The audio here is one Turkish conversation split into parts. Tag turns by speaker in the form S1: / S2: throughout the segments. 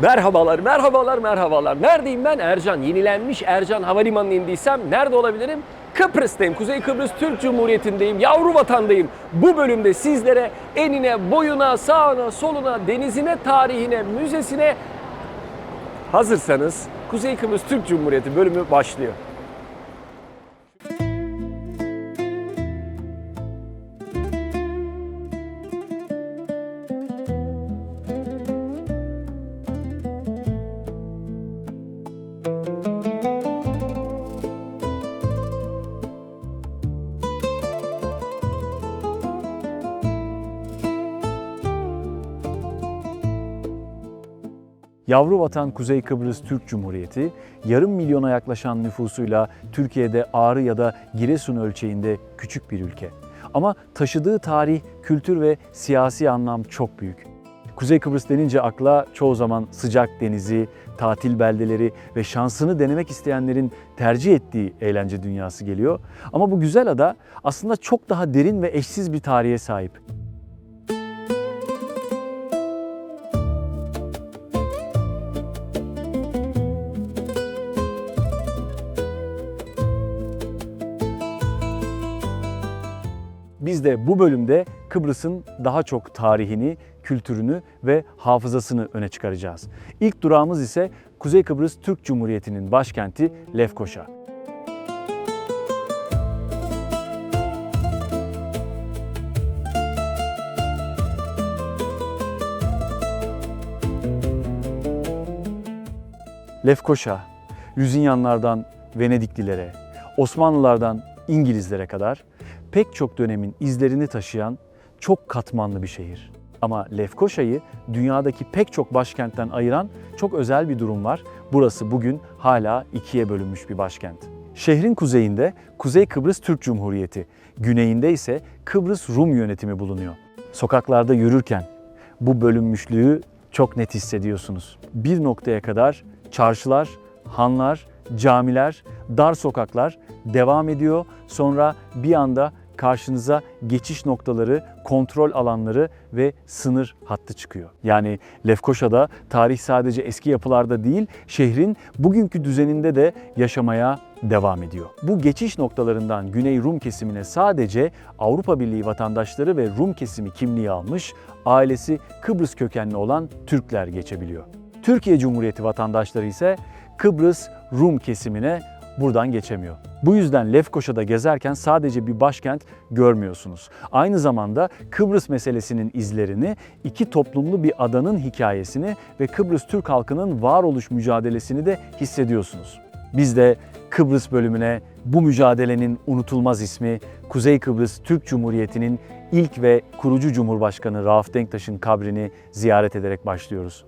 S1: Merhabalar, merhabalar, merhabalar. Neredeyim ben? Ercan. Yenilenmiş Ercan Havalimanı'na indiysem nerede olabilirim? Kıbrıs'tayım. Kuzey Kıbrıs Türk Cumhuriyeti'ndeyim. Yavru vatandayım. Bu bölümde sizlere enine, boyuna, sağına, soluna, denizine, tarihine, müzesine hazırsanız Kuzey Kıbrıs Türk Cumhuriyeti bölümü başlıyor.
S2: Yavru vatan Kuzey Kıbrıs Türk Cumhuriyeti, yarım milyona yaklaşan nüfusuyla Türkiye'de Ağrı ya da Giresun ölçeğinde küçük bir ülke. Ama taşıdığı tarih, kültür ve siyasi anlam çok büyük. Kuzey Kıbrıs denince akla çoğu zaman sıcak denizi, tatil beldeleri ve şansını denemek isteyenlerin tercih ettiği eğlence dünyası geliyor. Ama bu güzel ada aslında çok daha derin ve eşsiz bir tarihe sahip. Biz de bu bölümde Kıbrıs'ın daha çok tarihini, kültürünü ve hafızasını öne çıkaracağız. İlk durağımız ise Kuzey Kıbrıs Türk Cumhuriyeti'nin başkenti Lefkoşa. Lefkoşa, Lüzinyanlardan Venediklilere, Osmanlılardan İngilizlere kadar pek çok dönemin izlerini taşıyan çok katmanlı bir şehir. Ama Lefkoşa'yı dünyadaki pek çok başkentten ayıran çok özel bir durum var. Burası bugün hala ikiye bölünmüş bir başkent. Şehrin kuzeyinde Kuzey Kıbrıs Türk Cumhuriyeti, güneyinde ise Kıbrıs Rum yönetimi bulunuyor. Sokaklarda yürürken bu bölünmüşlüğü çok net hissediyorsunuz. Bir noktaya kadar çarşılar, hanlar, camiler, dar sokaklar devam ediyor. Sonra bir anda karşınıza geçiş noktaları, kontrol alanları ve sınır hattı çıkıyor. Yani Lefkoşa'da tarih sadece eski yapılarda değil, şehrin bugünkü düzeninde de yaşamaya devam ediyor. Bu geçiş noktalarından Güney Rum kesimine sadece Avrupa Birliği vatandaşları ve Rum kesimi kimliği almış, ailesi Kıbrıs kökenli olan Türkler geçebiliyor. Türkiye Cumhuriyeti vatandaşları ise Kıbrıs Rum kesimine buradan geçemiyor. Bu yüzden Lefkoşa'da gezerken sadece bir başkent görmüyorsunuz. Aynı zamanda Kıbrıs meselesinin izlerini, iki toplumlu bir adanın hikayesini ve Kıbrıs Türk halkının varoluş mücadelesini de hissediyorsunuz. Biz de Kıbrıs bölümüne bu mücadelenin unutulmaz ismi Kuzey Kıbrıs Türk Cumhuriyeti'nin ilk ve kurucu Cumhurbaşkanı Rauf Denktaş'ın kabrini ziyaret ederek başlıyoruz.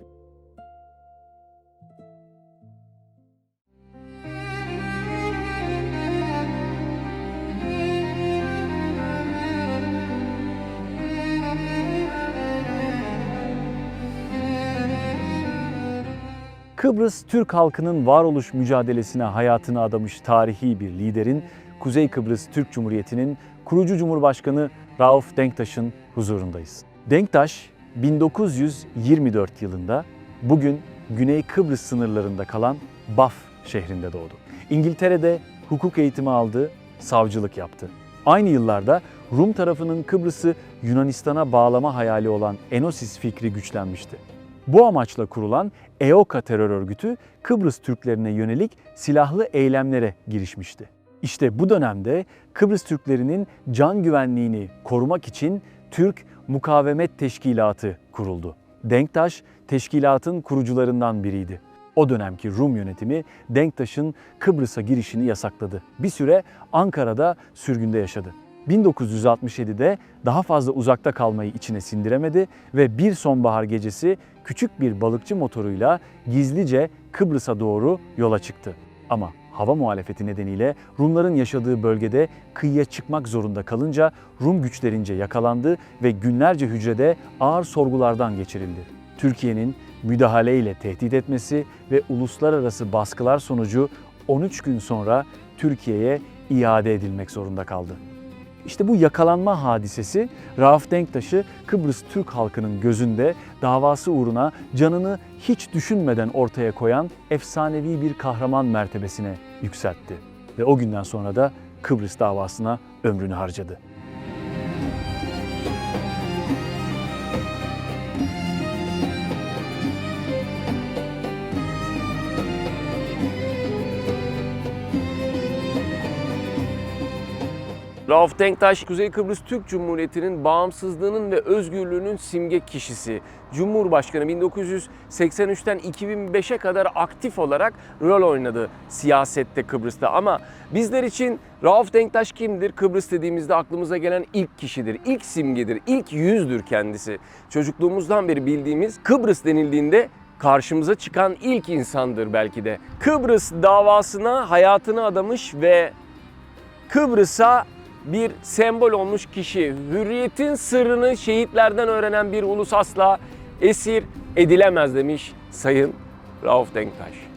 S2: Kıbrıs Türk halkının varoluş mücadelesine hayatını adamış tarihi bir liderin, Kuzey Kıbrıs Türk Cumhuriyeti'nin kurucu Cumhurbaşkanı Rauf Denktaş'ın huzurundayız. Denktaş 1924 yılında bugün Güney Kıbrıs sınırlarında kalan Baf şehrinde doğdu. İngiltere'de hukuk eğitimi aldı, savcılık yaptı. Aynı yıllarda Rum tarafının Kıbrıs'ı Yunanistan'a bağlama hayali olan Enosis fikri güçlenmişti. Bu amaçla kurulan EOKA terör örgütü Kıbrıs Türklerine yönelik silahlı eylemlere girişmişti. İşte bu dönemde Kıbrıs Türklerinin can güvenliğini korumak için Türk Mukavemet Teşkilatı kuruldu. Denktaş teşkilatın kurucularından biriydi. O dönemki Rum yönetimi Denktaş'ın Kıbrıs'a girişini yasakladı. Bir süre Ankara'da sürgünde yaşadı. 1967'de daha fazla uzakta kalmayı içine sindiremedi ve bir sonbahar gecesi küçük bir balıkçı motoruyla gizlice Kıbrıs'a doğru yola çıktı. Ama hava muhalefeti nedeniyle Rumların yaşadığı bölgede kıyıya çıkmak zorunda kalınca Rum güçlerince yakalandı ve günlerce hücrede ağır sorgulardan geçirildi. Türkiye'nin müdahaleyle tehdit etmesi ve uluslararası baskılar sonucu 13 gün sonra Türkiye'ye iade edilmek zorunda kaldı. İşte bu yakalanma hadisesi Rauf Denktaş'ı Kıbrıs Türk halkının gözünde davası uğruna canını hiç düşünmeden ortaya koyan efsanevi bir kahraman mertebesine yükseltti. Ve o günden sonra da Kıbrıs davasına ömrünü harcadı.
S1: Rauf Denktaş, Kuzey Kıbrıs Türk Cumhuriyeti'nin bağımsızlığının ve özgürlüğünün simge kişisi. Cumhurbaşkanı 1983'ten 2005'e kadar aktif olarak rol oynadı siyasette Kıbrıs'ta. Ama bizler için Rauf Denktaş kimdir? Kıbrıs dediğimizde aklımıza gelen ilk kişidir, ilk simgedir, ilk yüzdür kendisi. Çocukluğumuzdan beri bildiğimiz Kıbrıs denildiğinde karşımıza çıkan ilk insandır belki de. Kıbrıs davasına hayatını adamış ve Kıbrıs'a bir sembol olmuş kişi. Hürriyetin sırrını şehitlerden öğrenen bir ulus asla esir edilemez demiş Sayın Rauf Denktaş.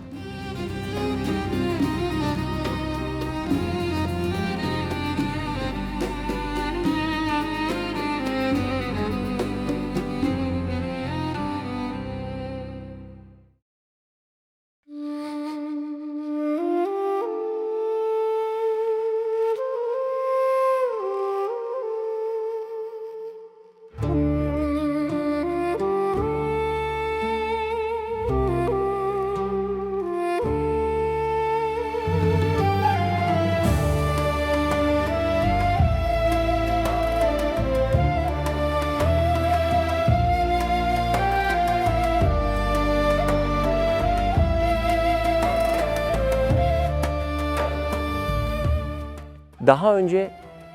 S1: Daha önce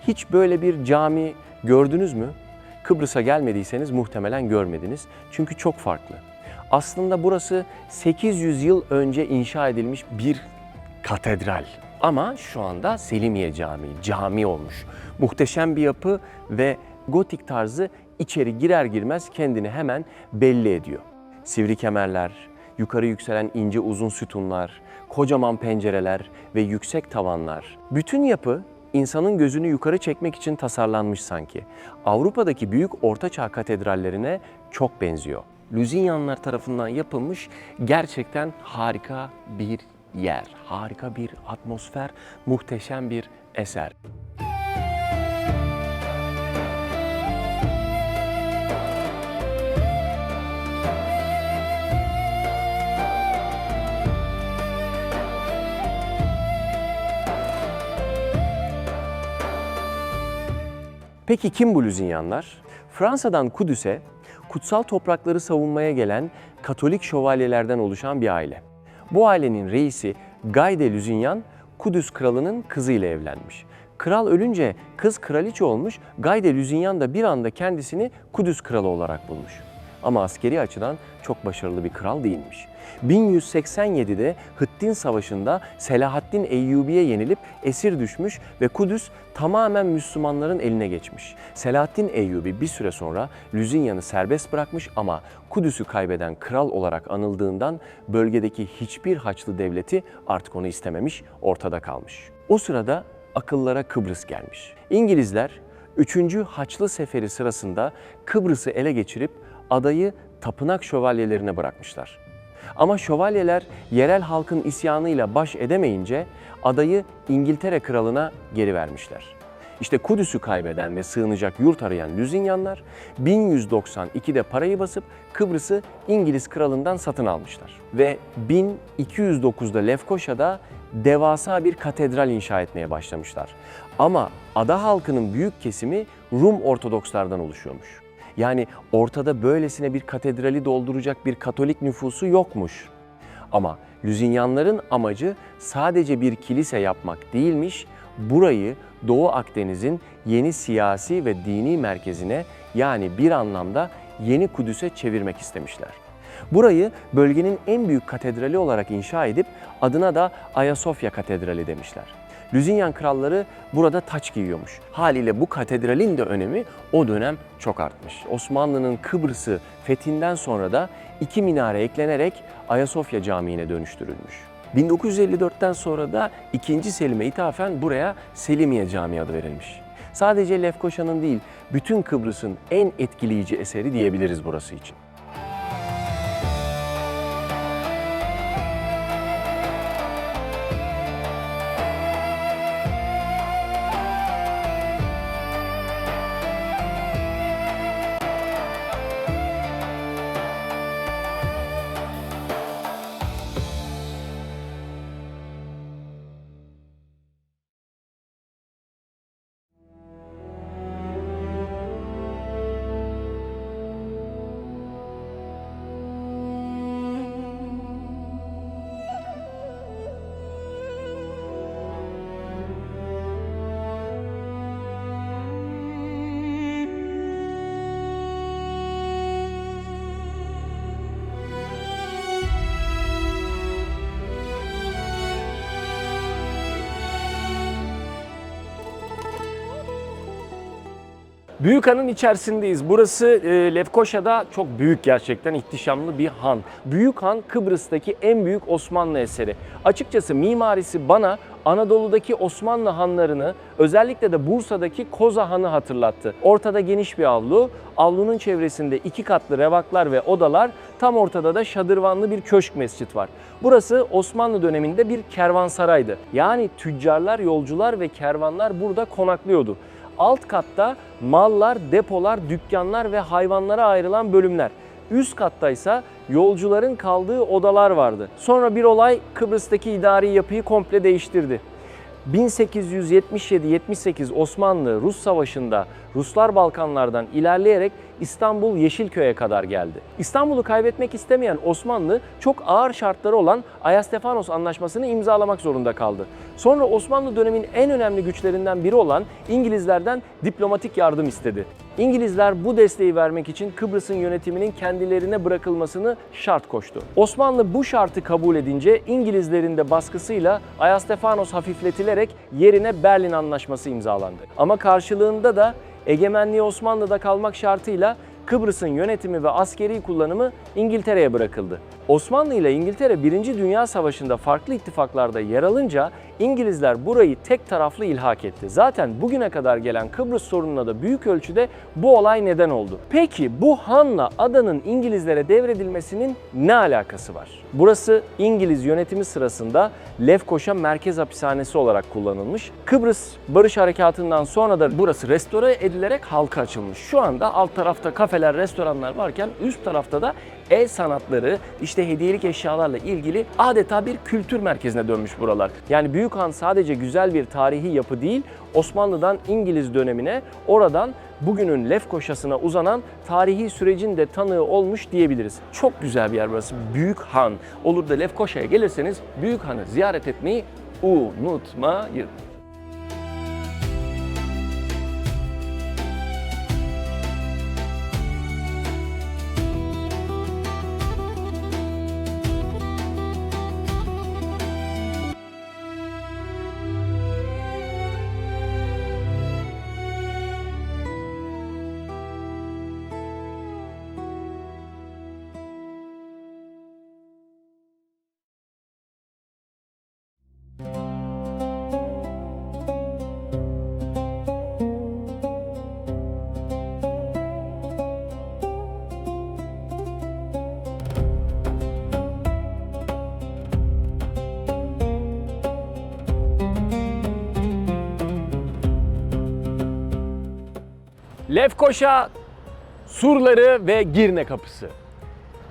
S1: hiç böyle bir cami gördünüz mü? Kıbrıs'a gelmediyseniz muhtemelen görmediniz. Çünkü çok farklı. Aslında burası 800 yıl önce inşa edilmiş bir katedral. Ama şu anda Selimiye Camii, cami olmuş. Muhteşem bir yapı ve gotik tarzı içeri girer girmez kendini hemen belli ediyor. Sivri kemerler, yukarı yükselen ince uzun sütunlar, kocaman pencereler ve yüksek tavanlar. Bütün yapı insanın gözünü yukarı çekmek için tasarlanmış sanki. Avrupa'daki büyük ortaçağ katedrallerine çok benziyor. Lüzinyanlar tarafından yapılmış gerçekten harika bir yer, harika bir atmosfer, muhteşem bir eser. Peki kim bu Lüzinyanlar? Fransa'dan Kudüs'e kutsal toprakları savunmaya gelen Katolik şövalyelerden oluşan bir aile. Bu ailenin reisi Guy de Lusignan, Kudüs kralının kızıyla evlenmiş. Kral ölünce kız kraliçe olmuş, Guy de Lusignan da bir anda kendisini Kudüs kralı olarak bulmuş. Ama askeri açıdan çok başarılı bir kral değilmiş. 1187'de Hıttin Savaşı'nda Selahaddin Eyyubi'ye yenilip esir düşmüş ve Kudüs tamamen Müslümanların eline geçmiş. Selahaddin Eyyubi bir süre sonra Lüzinyan'ı serbest bırakmış ama Kudüs'ü kaybeden kral olarak anıldığından bölgedeki hiçbir Haçlı devleti artık onu istememiş, ortada kalmış. O sırada akıllara Kıbrıs gelmiş. İngilizler 3. Haçlı Seferi sırasında Kıbrıs'ı ele geçirip adayı tapınak şövalyelerine bırakmışlar. Ama şövalyeler yerel halkın isyanıyla baş edemeyince adayı İngiltere kralına geri vermişler. İşte Kudüs'ü kaybeden ve sığınacak yurt arayan Lüzinyanlar 1192'de parayı basıp Kıbrıs'ı İngiliz kralından satın almışlar. Ve 1209'da Lefkoşa'da devasa bir katedral inşa etmeye başlamışlar. Ama ada halkının büyük kesimi Rum Ortodokslardan oluşuyormuş. Yani ortada böylesine bir katedrali dolduracak bir Katolik nüfusu yokmuş. Ama Lüzinyanların amacı sadece bir kilise yapmak değilmiş, burayı Doğu Akdeniz'in yeni siyasi ve dini merkezine, yani bir anlamda Yeni Kudüs'e çevirmek istemişler. Burayı bölgenin en büyük katedrali olarak inşa edip adına da Ayasofya Katedrali demişler. Lüzinyan kralları burada taç giyiyormuş. Haliyle bu katedralin de önemi o dönem çok artmış. Osmanlı'nın Kıbrıs'ı fethinden sonra da 2 minare eklenerek Ayasofya Camii'ne dönüştürülmüş. 1954'ten sonra da 2. Selim'e ithafen buraya Selimiye Camii adı verilmiş. Sadece Lefkoşa'nın değil, bütün Kıbrıs'ın en etkileyici eseri diyebiliriz burası için. Büyükhan'ın içerisindeyiz. Burası Lefkoşa'da çok büyük, gerçekten ihtişamlı bir han. Büyükhan Kıbrıs'taki en büyük Osmanlı eseri. Açıkçası mimarisi bana Anadolu'daki Osmanlı hanlarını, özellikle de Bursa'daki Koza Hanı hatırlattı. Ortada geniş bir avlu, avlunun çevresinde 2 katlı revaklar ve odalar, tam ortada da şadırvanlı bir köşk mescit var. Burası Osmanlı döneminde bir kervansaraydı. Yani tüccarlar, yolcular ve kervanlar burada konaklıyordu. Alt katta mallar, depolar, dükkanlar ve hayvanlara ayrılan bölümler. Üst katta ise yolcuların kaldığı odalar vardı. Sonra bir olay Kıbrıs'taki idari yapıyı komple değiştirdi. 1877-78 Osmanlı-Rus Savaşı'nda Ruslar Balkanlardan ilerleyerek İstanbul Yeşilköy'e kadar geldi. İstanbul'u kaybetmek istemeyen Osmanlı çok ağır şartları olan Ayastefanos Anlaşması'nı imzalamak zorunda kaldı. Sonra Osmanlı dönemin en önemli güçlerinden biri olan İngilizlerden diplomatik yardım istedi. İngilizler bu desteği vermek için Kıbrıs'ın yönetiminin kendilerine bırakılmasını şart koştu. Osmanlı bu şartı kabul edince İngilizlerin de baskısıyla Ayastefanos hafifletilerek yerine Berlin Anlaşması imzalandı. Ama karşılığında da egemenliği Osmanlı'da kalmak şartıyla Kıbrıs'ın yönetimi ve askeri kullanımı İngiltere'ye bırakıldı. Osmanlı ile İngiltere 1. Dünya Savaşı'nda farklı ittifaklarda yer alınca İngilizler burayı tek taraflı ilhak etti. Zaten bugüne kadar gelen Kıbrıs sorununa da büyük ölçüde bu olay neden oldu. Peki bu hanla adanın İngilizlere devredilmesinin ne alakası var? Burası İngiliz yönetimi sırasında Lefkoşa Merkez Hapishanesi olarak kullanılmış. Kıbrıs Barış Harekatı'ndan sonra da burası restore edilerek halka açılmış. Şu anda alt tarafta kafeler, restoranlar varken üst tarafta da el sanatları, işte hediyelik eşyalarla ilgili adeta bir kültür merkezine dönmüş buralar. Yani Büyükhan sadece güzel bir tarihi yapı değil, Osmanlı'dan İngiliz dönemine, oradan bugünün Lefkoşa'sına uzanan tarihi sürecin de tanığı olmuş diyebiliriz. Çok güzel bir yer burası. Büyükhan. Olur da Lefkoşa'ya gelirseniz Büyükhan'ı ziyaret etmeyi unutmayın. Lefkoşa surları ve Girne kapısı.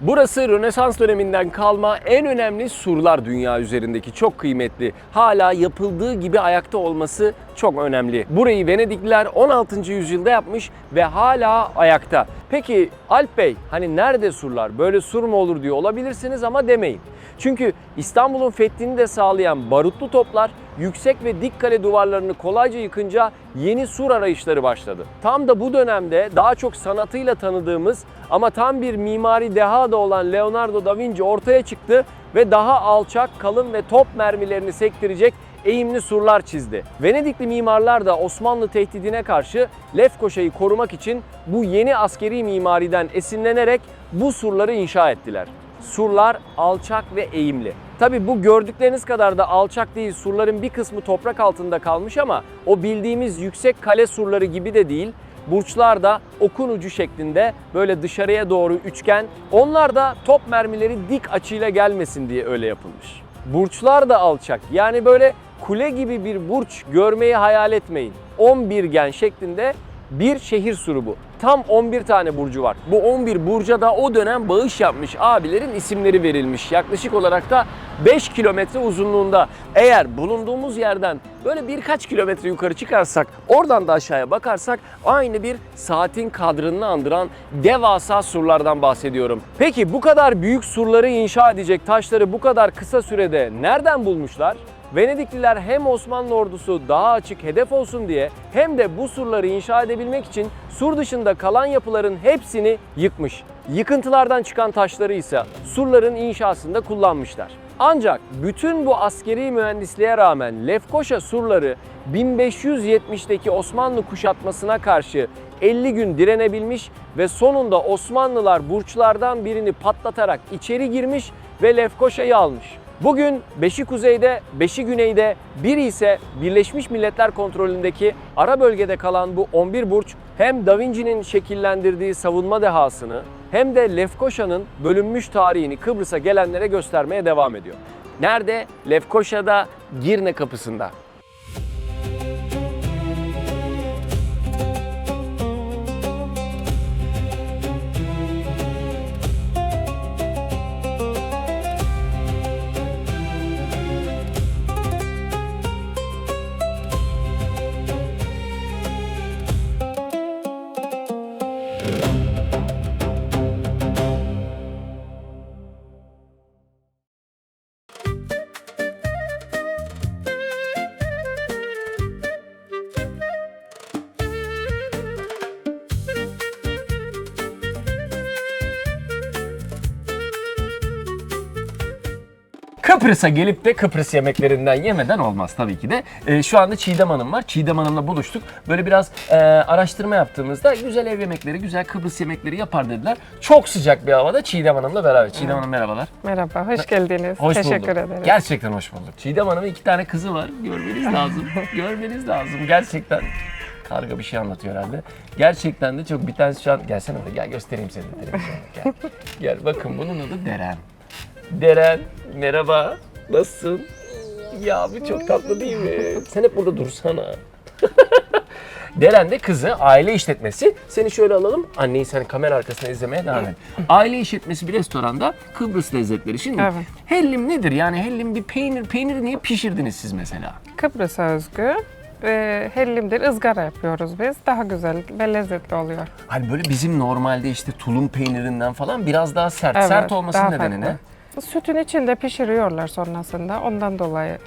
S1: Burası Rönesans döneminden kalma en önemli surlar dünya üzerindeki, çok kıymetli. Hala yapıldığı gibi ayakta olması çok önemli. Burayı Venedikliler 16. yüzyılda yapmış ve hala ayakta. Peki Alp Bey, hani nerede surlar? Böyle sur mu olur diyor olabilirsiniz ama demeyin. Çünkü İstanbul'un fethini de sağlayan barutlu toplar yüksek ve dik kale duvarlarını kolayca yıkınca yeni sur arayışları başladı. Tam da bu dönemde daha çok sanatıyla tanıdığımız ama tam bir mimari deha da olan Leonardo da Vinci ortaya çıktı ve daha alçak, kalın ve top mermilerini sektirecek eğimli surlar çizdi. Venedikli mimarlar da Osmanlı tehdidine karşı Lefkoşa'yı korumak için bu yeni askeri mimariden esinlenerek bu surları inşa ettiler. Surlar alçak ve eğimli. Tabii bu gördükleriniz kadar da alçak değil. Surların bir kısmı toprak altında kalmış ama o bildiğimiz yüksek kale surları gibi de değil. Burçlar da okun ucu şeklinde böyle dışarıya doğru üçgen. Onlar da top mermileri dik açıyla gelmesin diye öyle yapılmış. Burçlar da alçak. Yani böyle kule gibi bir burç görmeyi hayal etmeyin. 11 gen şeklinde bir şehir suru bu. Tam 11 tane burcu var. Bu 11 burca da o dönem bağış yapmış abilerin isimleri verilmiş. Yaklaşık olarak da 5 kilometre uzunluğunda. Eğer bulunduğumuz yerden böyle birkaç kilometre yukarı çıkarsak, oradan da aşağıya bakarsak aynı bir saatin kadranını andıran devasa surlardan bahsediyorum. Peki bu kadar büyük surları inşa edecek taşları bu kadar kısa sürede nereden bulmuşlar? Venedikliler hem Osmanlı ordusu daha açık hedef olsun diye hem de bu surları inşa edebilmek için sur dışında kalan yapıların hepsini yıkmış. Yıkıntılardan çıkan taşları ise surların inşasında kullanmışlar. Ancak bütün bu askeri mühendisliğe rağmen Lefkoşa surları 1570'teki Osmanlı kuşatmasına karşı 50 gün direnebilmiş ve sonunda Osmanlılar burçlardan birini patlatarak içeri girmiş ve Lefkoşa'yı almış. Bugün 5'i kuzeyde, 5'i güneyde, biri ise Birleşmiş Milletler kontrolündeki ara bölgede kalan bu 11 burç hem Da Vinci'nin şekillendirdiği savunma dehasını hem de Lefkoşa'nın bölünmüş tarihini Kıbrıs'a gelenlere göstermeye devam ediyor. Nerede? Lefkoşa'da, Girne kapısında. Kıbrıs'a gelip de Kıbrıs yemeklerinden yemeden olmaz tabii ki de. Şu anda Çiğdem Hanım var. Çiğdem Hanım'la buluştuk. Böyle biraz araştırma yaptığımızda güzel ev yemekleri, güzel Kıbrıs yemekleri yapar dediler. Çok sıcak bir havada Çiğdem Hanım'la beraber. Çiğdem Hanım merhabalar.
S3: Merhaba, hoş geldiniz.
S1: Hoş
S3: Teşekkür
S1: bulduk.
S3: ederim.
S1: Gerçekten hoş bulduk. Çiğdem Hanım'ın 2 tane kızı var. Görmeniz lazım. Görmeniz lazım. Gerçekten. Karga bir şey anlatıyor herhalde. Gerçekten de çok bir tanesi şu an... Gelsene de gel göstereyim seni televizyona. Gel. Gel bakın bunun adı Deren. Deren, merhaba. Nasılsın? Ya abi çok tatlı değil mi? Sen hep burada dursana. Deren de kızı, aile işletmesi. Seni şöyle alalım. Anneyi sen kamera arkasında izlemeye devam et. Aile işletmesi bir restoranda Kıbrıs lezzetleri. Şimdi
S3: Evet.
S1: hellim nedir? Yani hellim bir peynir. Peyniri niye pişirdiniz siz mesela?
S3: Kıbrıs'a özgü hellimdir, ızgara yapıyoruz biz. Daha güzel ve lezzetli oluyor.
S1: Hani böyle bizim normalde işte tulum peynirinden falan biraz daha sert.
S3: Evet,
S1: Sert olmasının
S3: daha
S1: nedeni ne?
S3: farklı. Sütün içinde pişiriyorlar sonrasında ondan dolayı.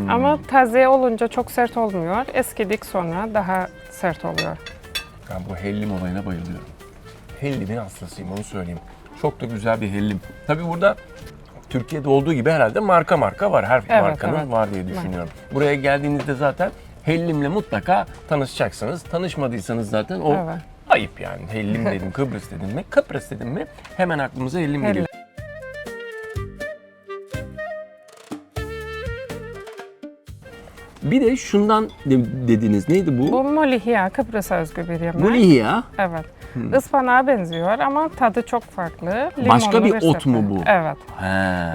S3: Ama taze olunca çok sert olmuyor. Eskidik sonra daha sert oluyor.
S1: Ben bu hellim olayına bayılıyorum. Hellimin hastasıyım onu söyleyeyim. Çok da güzel bir hellim. Tabii burada Türkiye'de olduğu gibi herhalde marka var. Her
S3: Evet,
S1: markanın
S3: evet.
S1: var diye düşünüyorum. Buraya geldiğinizde zaten hellimle mutlaka tanışacaksınız. Tanışmadıysanız zaten o
S3: Evet.
S1: ayıp yani. Hellim dedim, Kıbrıs dedim mi? Kıbrıs dedim mi? Hemen aklımıza hellim geliyor. Bir de şundan dediniz. Neydi bu?
S3: Bu molihia, Kıbrıs'a özgü bir yemek.
S1: Mulihia.
S3: Evet. Ispanağa benziyor ama tadı çok farklı.
S1: Başka
S3: Limonlu
S1: bir ot
S3: sütü.
S1: mu bu?
S3: Evet.
S1: He.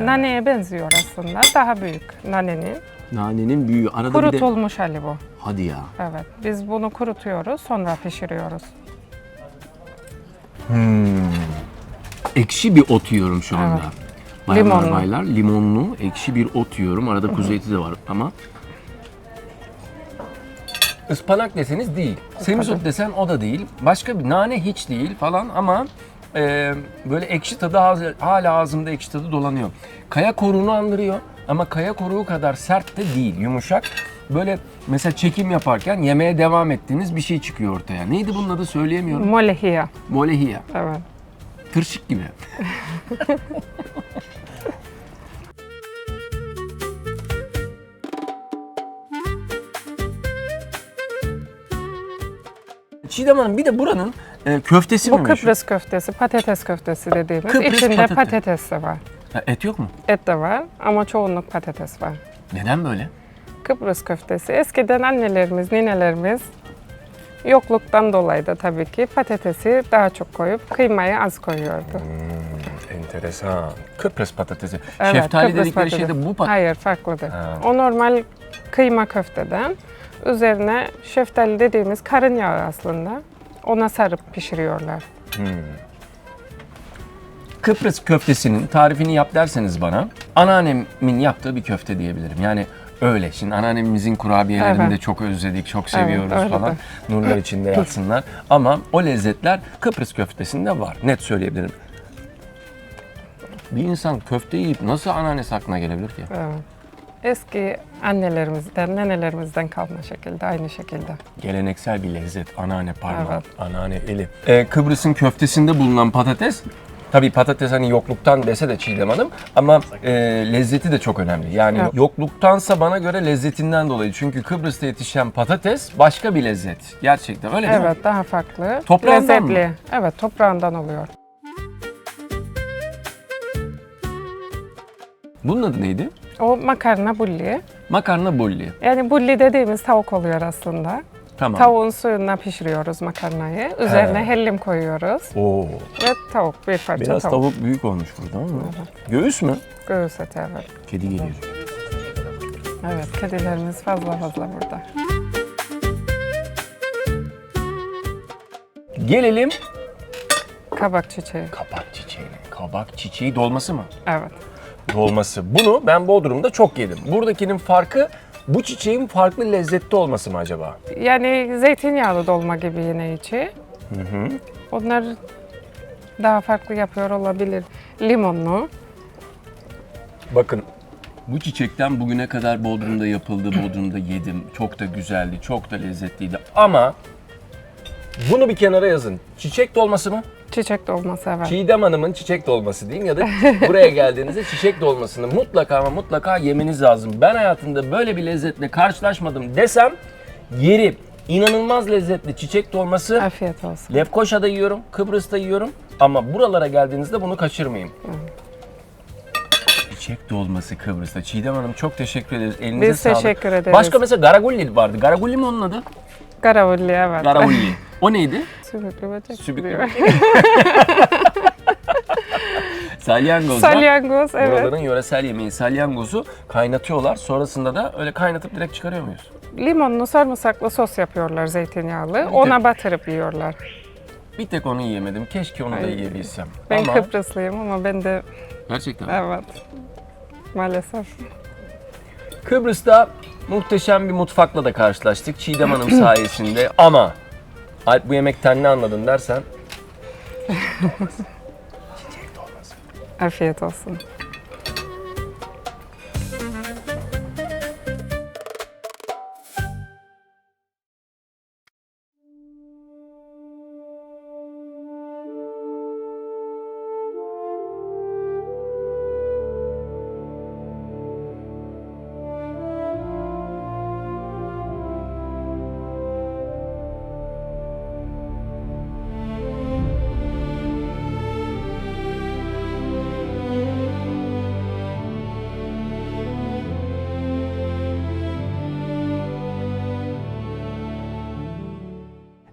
S3: Naneye benziyor aslında. Daha büyük nanenin.
S1: Nanenin büyüğü. Arada bir de...
S3: Kurutulmuş hali bu.
S1: Hadi ya.
S3: Evet. Biz bunu kurutuyoruz, sonra pişiriyoruz.
S1: Ekşi bir ot yiyorum şu anda.
S3: Evet.
S1: Bayanlar
S3: Limonlu.
S1: baylar, limonlu, ekşi bir ot yiyorum. Arada kuzu eti de var ama. Ispanak deseniz değil. Semizot desen o da değil. Başka bir nane hiç değil falan ama böyle ekşi tadı hala ağzımda ekşi tadı dolanıyor. Kaya koruğunu andırıyor ama kaya koruğu kadar sert de değil, yumuşak. Böyle mesela çekim yaparken yemeye devam ettiğiniz bir şey çıkıyor ortaya. Neydi bunun adı söyleyemiyorum.
S3: Molehia.
S1: Molehia.
S3: Evet.
S1: Tırşık gibi. Çiğdem Hanım bir de buranın köftesi mi
S3: Bu
S1: meşhur?
S3: Kıbrıs köftesi, patates köftesi dediğimiz.
S1: Kıbrıs
S3: İçinde
S1: patates.
S3: patates de var.
S1: Ha, et yok mu?
S3: Et de var ama çoğunluk patates var.
S1: Neden böyle?
S3: Kıbrıs köftesi eskiden annelerimiz, ninelerimiz yokluktan dolayı da tabii ki patatesi daha çok koyup kıymayı az koyuyordu.
S1: Enteresan. Kıbrıs patatesi.
S3: Evet,
S1: Şeftali
S3: Kıbrıs
S1: dedikleri
S3: patatesi.
S1: şey de bu patates.
S3: Hayır, farklıdır.
S1: Ha.
S3: O normal kıyma köfteden üzerine şeftali dediğimiz karın yağı aslında. Ona sarıp pişiriyorlar.
S1: Kıbrıs köftesinin tarifini yap derseniz bana, anneannemin yaptığı bir köfte diyebilirim. Yani öyle. Şimdi anneannemizin kurabiyelerini
S3: Evet.
S1: de çok özledik, çok seviyoruz
S3: öyle
S1: falan.
S3: de.
S1: Nurlar içinde yatsınlar. Ama o lezzetler Kıbrıs köftesinde var. Net söyleyebilirim. Bir insan köfte yiyip nasıl anneannesi aklına gelebilir ki?
S3: Evet. Eski annelerimizden, nenelerimizden kalma şekilde, aynı şekilde.
S1: Geleneksel bir lezzet. Anneanne parmağı,
S3: Evet.
S1: anneanne eli. Kıbrıs'ın köftesinde bulunan patates, tabii patates hani yokluktan dese de Çiğdem Hanım ama lezzeti de çok önemli. Yani
S3: Evet.
S1: yokluktansa bana göre lezzetinden dolayı. Çünkü Kıbrıs'ta yetişen patates başka bir lezzet. Gerçekten öyle değil mi?
S3: Evet, daha farklı.
S1: Toprağından mı?
S3: Lezzetli. Evet, toprağından oluyor.
S1: Bunun adı neydi?
S3: O makarna bulli.
S1: Makarna bulli.
S3: Yani bulli dediğimiz tavuk oluyor aslında.
S1: Tamam.
S3: Tavuğun suyuna pişiriyoruz makarnayı. Üzerine
S1: He.
S3: hellim koyuyoruz.
S1: Oo.
S3: Ve tavuk, bir parça
S1: Biraz
S3: tavuk.
S1: tavuk büyük olmuş burada ama. Göğüs mü?
S3: Göğüs eti, evet.
S1: Kedi geliyor.
S3: Evet, kedilerimiz fazla burada.
S1: Gelelim
S3: Kabak çiçeği.
S1: kabak çiçeğine. Kabak çiçeği dolması mı?
S3: Evet.
S1: Dolması. Bunu ben Bodrum'da çok yedim. Buradakinin farkı bu çiçeğin farklı lezzette olması mı acaba?
S3: Yani zeytinyağlı dolma gibi yine içi. Onlar daha farklı yapıyor olabilir. Limonlu.
S1: Bakın bu çiçekten bugüne kadar Bodrum'da yapıldı, Bodrum'da yedim. Çok da güzeldi, çok da lezzetliydi. Ama bunu bir kenara yazın. Çiçek dolması mı?
S3: Çiçek dolması, evet.
S1: Çiğdem Hanım'ın çiçek dolması deyin ya da buraya geldiğinizde çiçek dolmasını mutlaka ama mutlaka yemeniz lazım. Ben hayatımda böyle bir lezzetle karşılaşmadım desem yeri inanılmaz lezzetli çiçek dolması.
S3: Afiyet olsun.
S1: Lefkoşa'da yiyorum, Kıbrıs'ta yiyorum ama buralara geldiğinizde bunu kaçırmayın. Çiçek dolması Kıbrıs'ta. Çiğdem Hanım çok teşekkür ederiz. Elinize
S3: Biz
S1: sağlık.
S3: teşekkür ederiz.
S1: Başka mesela Garagulli vardı. Garagulli mi onun adı?
S3: Garavulli, evet.
S1: Garagulli. O neydi?
S3: Sümüklü böcek.
S1: Sübüklü
S3: diyor.
S1: Salyangozlar.
S3: Salyangoz, evet.
S1: Buraların yöresel yemeği salyangozu kaynatıyorlar. Sonrasında da öyle kaynatıp direkt çıkarıyor muyuz?
S3: Limonlu sarımsaklı sos yapıyorlar, zeytinyağlı. Ona batırıp yiyorlar.
S1: Bir tek onu yiyemedim. Keşke onu da
S3: Ay.
S1: yiyebilsem.
S3: Ben
S1: Ama
S3: Kıbrıslıyım ama ben de
S1: gerçekten.
S3: evet. Maalesef.
S1: Kıbrıs'ta muhteşem bir mutfakla da karşılaştık Çiğdem Hanım sayesinde ama Alp bu yemekten ne anladın dersen
S3: Afiyet olsun.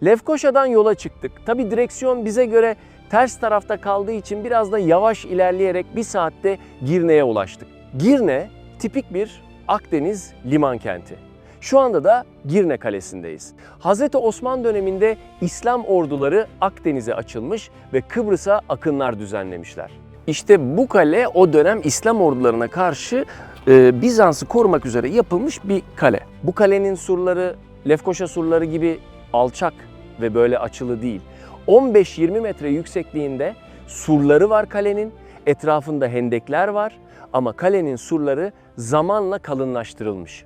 S2: Lefkoşa'dan yola çıktık. Tabi direksiyon bize göre ters tarafta kaldığı için biraz da yavaş ilerleyerek bir saatte Girne'ye ulaştık. Girne tipik bir Akdeniz liman kenti. Şu anda da Girne Kalesi'ndeyiz. Hazreti Osman döneminde İslam orduları Akdeniz'e açılmış ve Kıbrıs'a akınlar düzenlemişler. İşte bu kale o dönem İslam ordularına karşı Bizans'ı korumak üzere yapılmış bir kale. Bu kalenin surları Lefkoşa surları gibi alçak ve böyle açılı değil. 15-20 metre yüksekliğinde surları var kalenin, etrafında hendekler var ama kalenin surları zamanla kalınlaştırılmış.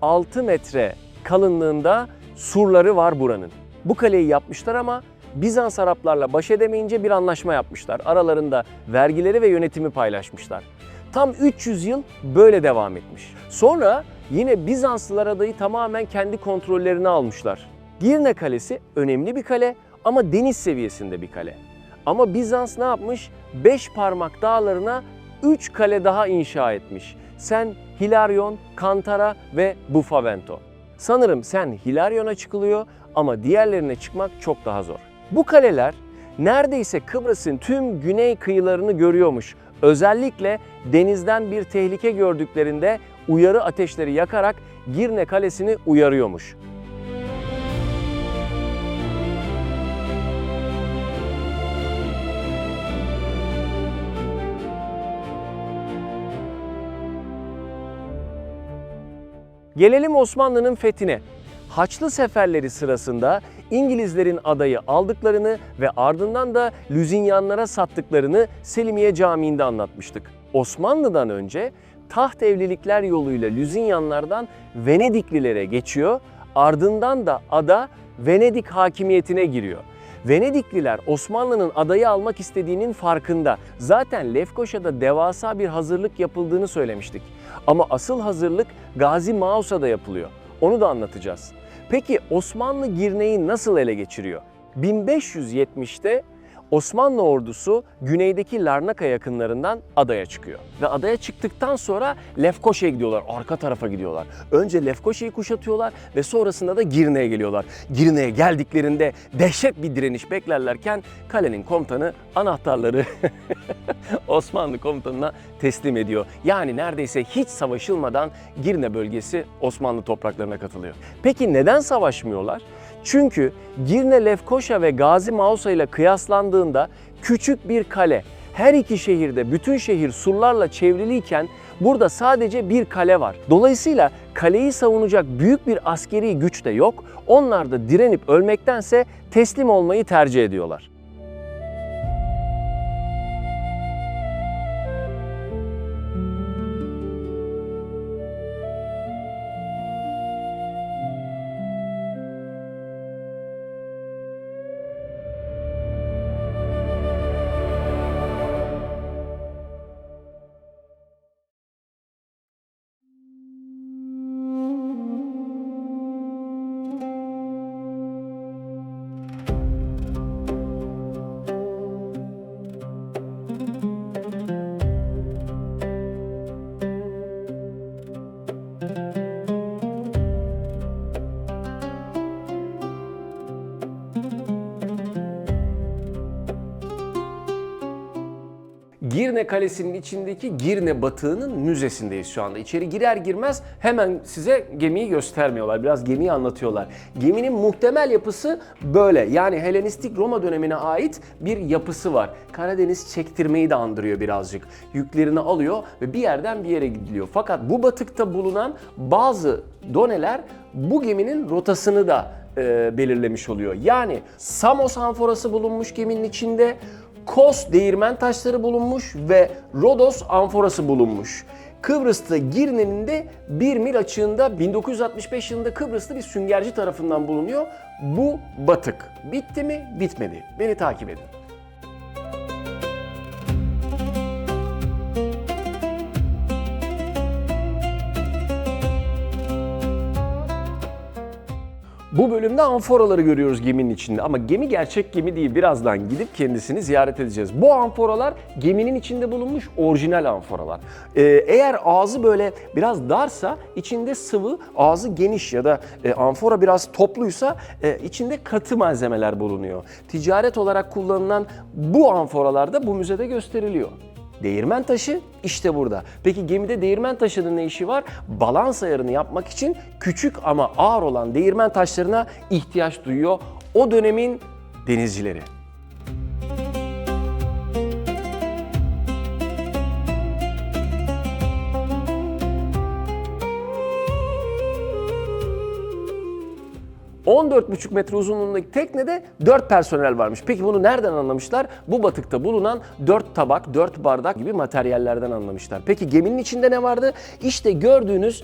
S2: 5-6 metre kalınlığında surları var buranın. Bu kaleyi yapmışlar ama Bizans Araplarla baş edemeyince bir anlaşma yapmışlar. Aralarında vergileri ve yönetimi paylaşmışlar. Tam 300 yıl böyle devam etmiş. Sonra yine Bizanslılar adayı tamamen kendi kontrollerine almışlar. Girne Kalesi önemli bir kale ama deniz seviyesinde bir kale.
S1: Ama Bizans ne yapmış? 5 parmak dağlarına 3 kale daha inşa etmiş. Sen Hilarion, Kantara ve Bufavento. Sanırım sen Hilarion'a çıkılıyor ama diğerlerine çıkmak çok daha zor. Bu kaleler neredeyse Kıbrıs'ın tüm güney kıyılarını görüyormuş. Özellikle denizden bir tehlike gördüklerinde uyarı ateşleri yakarak Girne Kalesi'ni uyarıyormuş. Gelelim Osmanlı'nın fethine. Haçlı seferleri sırasında İngilizlerin adayı aldıklarını ve ardından da Lüzinyanlara sattıklarını Selimiye Camii'nde anlatmıştık. Osmanlı'dan önce taht evlilikler yoluyla Lüzinyanlardan Venediklilere geçiyor, ardından da ada Venedik hakimiyetine giriyor. Venedikliler Osmanlı'nın adayı almak istediğinin farkında. Zaten Lefkoşa'da devasa bir hazırlık yapıldığını söylemiştik. Ama asıl hazırlık Gazi Mausa'da yapılıyor. Onu da anlatacağız. Peki Osmanlı Girne'yi nasıl ele geçiriyor? 1570'te Osmanlı ordusu güneydeki Larnaka yakınlarından adaya çıkıyor. Ve adaya çıktıktan sonra Lefkoşa'ya gidiyorlar, arka tarafa gidiyorlar. Önce Lefkoşa'yı kuşatıyorlar ve sonrasında da Girne'ye geliyorlar. Girne'ye geldiklerinde dehşet bir direniş beklerlerken kalenin komutanı anahtarları Osmanlı komutanına teslim ediyor. Yani neredeyse hiç savaşılmadan Girne bölgesi Osmanlı topraklarına katılıyor. Peki neden savaşmıyorlar? Çünkü Girne, Lefkoşa ve Gazi Mausa ile kıyaslandığında küçük bir kale. Her iki şehirde bütün şehir surlarla çevriliyken burada sadece bir kale var. Dolayısıyla kaleyi savunacak büyük bir askeri güç de yok. Onlar da direnip ölmektense teslim olmayı tercih ediyorlar. Girne Kalesi'nin içindeki Girne Batığı'nın müzesindeyiz şu anda. İçeri girer girmez hemen size gemiyi göstermiyorlar. Biraz gemiyi anlatıyorlar. Geminin muhtemel yapısı böyle. Yani Helenistik Roma dönemine ait bir yapısı var. Karadeniz çektirmeyi de andırıyor birazcık. Yüklerini alıyor ve bir yerden bir yere gidiliyor. Fakat bu batıkta bulunan bazı doneler bu geminin rotasını da belirlemiş oluyor. Yani Samos amforası bulunmuş geminin içinde. Kos değirmen taşları bulunmuş ve Rodos amforası bulunmuş. Kıbrıs'ta Girne'nin de 1 mil açığında 1965 yılında Kıbrıs'ta bir süngerci tarafından bulunuyor. Bu batık. Bitti mi? Bitmedi. Beni takip edin. Bu bölümde amforaları görüyoruz geminin içinde ama gemi gerçek gemi değil. Birazdan gidip kendisini ziyaret edeceğiz. Bu amforalar geminin içinde bulunmuş orijinal amforalar. Eğer ağzı böyle biraz darsa içinde sıvı, ağzı geniş ya da amfora biraz topluysa içinde katı malzemeler bulunuyor. Ticaret olarak kullanılan bu amforalar da bu müzede gösteriliyor. Değirmen taşı işte burada. Peki gemide değirmen taşının ne işi var? Balans ayarını yapmak için küçük ama ağır olan değirmen taşlarına ihtiyaç duyuyor o dönemin denizcileri. ...14,5 metre uzunluğundaki teknede 4 personel varmış. Peki bunu nereden anlamışlar? Bu batıkta bulunan 4 tabak, 4 bardak gibi materyallerden anlamışlar. Peki geminin içinde ne vardı? İşte gördüğünüz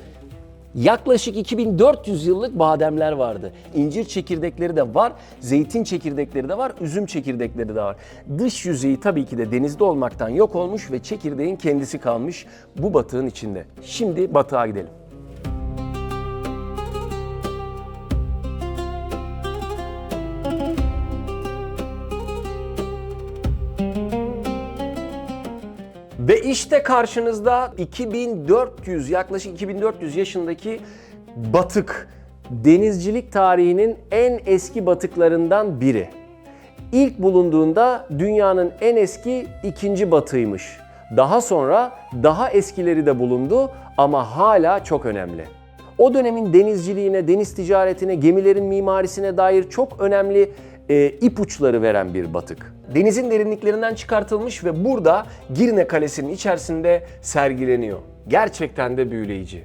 S1: yaklaşık 2400 yıllık bademler vardı. İncir çekirdekleri de var, zeytin çekirdekleri de var, üzüm çekirdekleri de var. Dış yüzeyi tabii ki de denizde olmaktan yok olmuş ve çekirdeğin kendisi kalmış bu batığın içinde. Şimdi batığa gidelim. Ve işte karşınızda 2400, yaklaşık 2400 yaşındaki batık. Denizcilik tarihinin en eski batıklarından biri. İlk bulunduğunda dünyanın en eski ikinci batığıymış. Daha sonra daha eskileri de bulundu ama hala çok önemli. O dönemin denizciliğine, deniz ticaretine, gemilerin mimarisine dair çok önemli ipuçları veren bir batık. Denizin derinliklerinden çıkartılmış ve burada Girne Kalesi'nin içerisinde sergileniyor. Gerçekten de büyüleyici.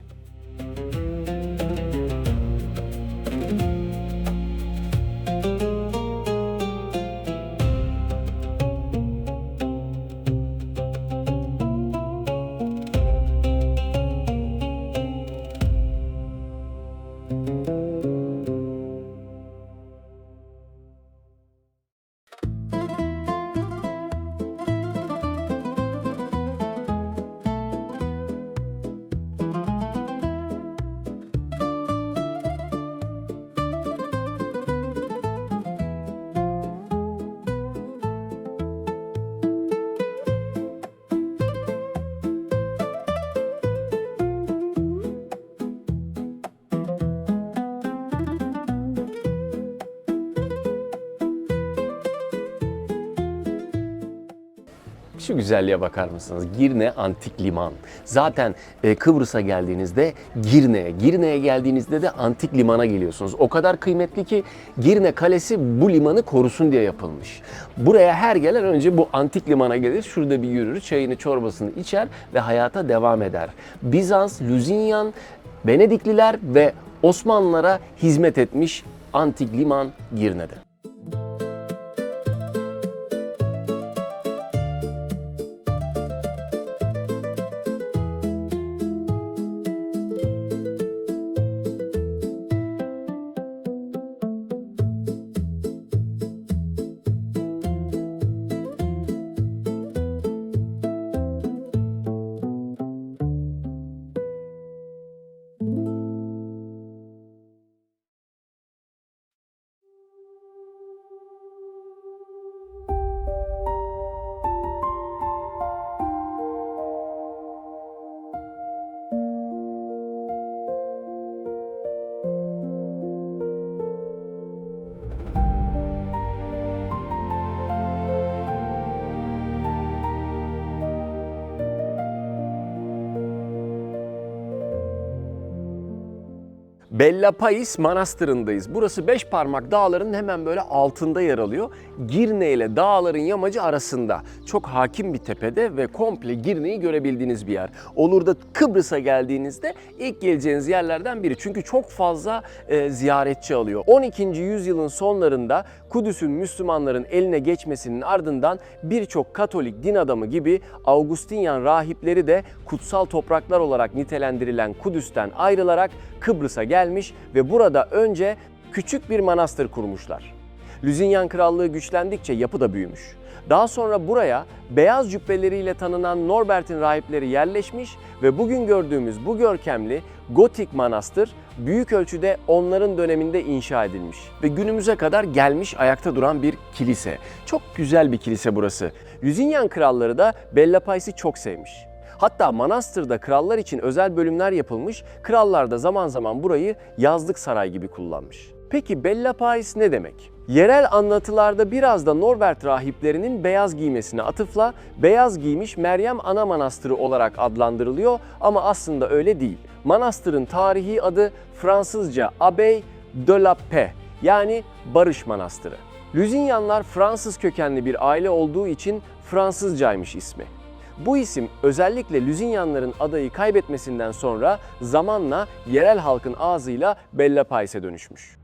S1: Şu güzelliğe bakar mısınız? Girne Antik Liman. Zaten Kıbrıs'a geldiğinizde Girne'ye geldiğinizde de Antik Liman'a geliyorsunuz. O kadar kıymetli ki Girne Kalesi bu limanı korusun diye yapılmış. Buraya her gelen önce bu Antik Liman'a gelir, şurada bir yürür, çayını çorbasını içer ve hayata devam eder. Bizans, Luzinyan, Venedikliler ve Osmanlılara hizmet etmiş Antik Liman Girne'de. Bella Pais Manastırı'ndayız. Burası Beşparmak Dağları'nın hemen böyle altında yer alıyor. Girne ile dağların yamacı arasında. Çok hakim bir tepede ve komple Girne'yi görebildiğiniz bir yer. Olur da Kıbrıs'a geldiğinizde ilk geleceğiniz yerlerden biri. Çünkü çok fazla ziyaretçi alıyor. 12. yüzyılın sonlarında Kudüs'ün Müslümanların eline geçmesinin ardından birçok Katolik din adamı gibi Augustinyan rahipleri de kutsal topraklar olarak nitelendirilen Kudüs'ten ayrılarak Kıbrıs'a gelmiş ve burada önce küçük bir manastır kurmuşlar. Luzinyan Krallığı güçlendikçe yapı da büyümüş. Daha sonra buraya beyaz cübbeleriyle tanınan Norbert'in rahipleri yerleşmiş ve bugün gördüğümüz bu görkemli gotik manastır büyük ölçüde onların döneminde inşa edilmiş ve günümüze kadar gelmiş ayakta duran bir kilise. Çok güzel bir kilise burası. Luzinyan kralları da Bella Pais'i çok sevmiş. Hatta manastırda krallar için özel bölümler yapılmış, krallar da zaman zaman burayı yazlık saray gibi kullanmış. Peki Bella Pais ne demek? Yerel anlatılarda biraz da Norbert rahiplerinin beyaz giymesine atıfla beyaz giymiş Meryem Ana Manastırı olarak adlandırılıyor ama aslında öyle değil. Manastırın tarihi adı Fransızca Abbaye de la Paix yani Barış Manastırı. Luzinyanlar Fransız kökenli bir aile olduğu için Fransızcaymış ismi. Bu isim özellikle Luzinyanların adayı kaybetmesinden sonra zamanla yerel halkın ağzıyla Bella Pais'e dönüşmüş.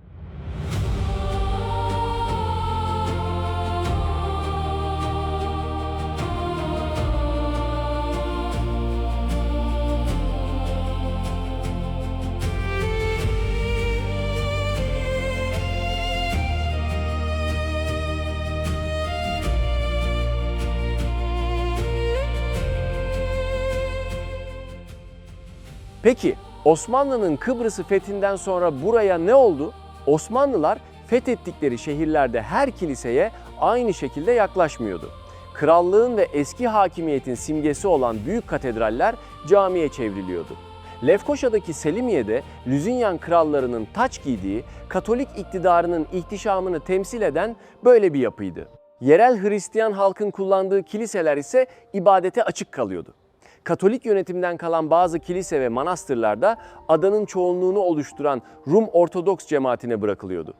S1: Peki Osmanlı'nın Kıbrıs'ı fethinden sonra buraya ne oldu? Osmanlılar fethettikleri şehirlerde her kiliseye aynı şekilde yaklaşmıyordu. krallığın ve eski hakimiyetin simgesi olan büyük katedraller camiye çevriliyordu. Lefkoşa'daki Selimiye'de Lüzinyan krallarının taç giydiği, Katolik iktidarının ihtişamını temsil eden böyle bir yapıydı. Yerel Hristiyan halkın kullandığı kiliseler ise ibadete açık kalıyordu. Katolik yönetimden kalan bazı kilise ve manastırlarda adanın çoğunluğunu oluşturan Rum Ortodoks cemaatine bırakılıyordu.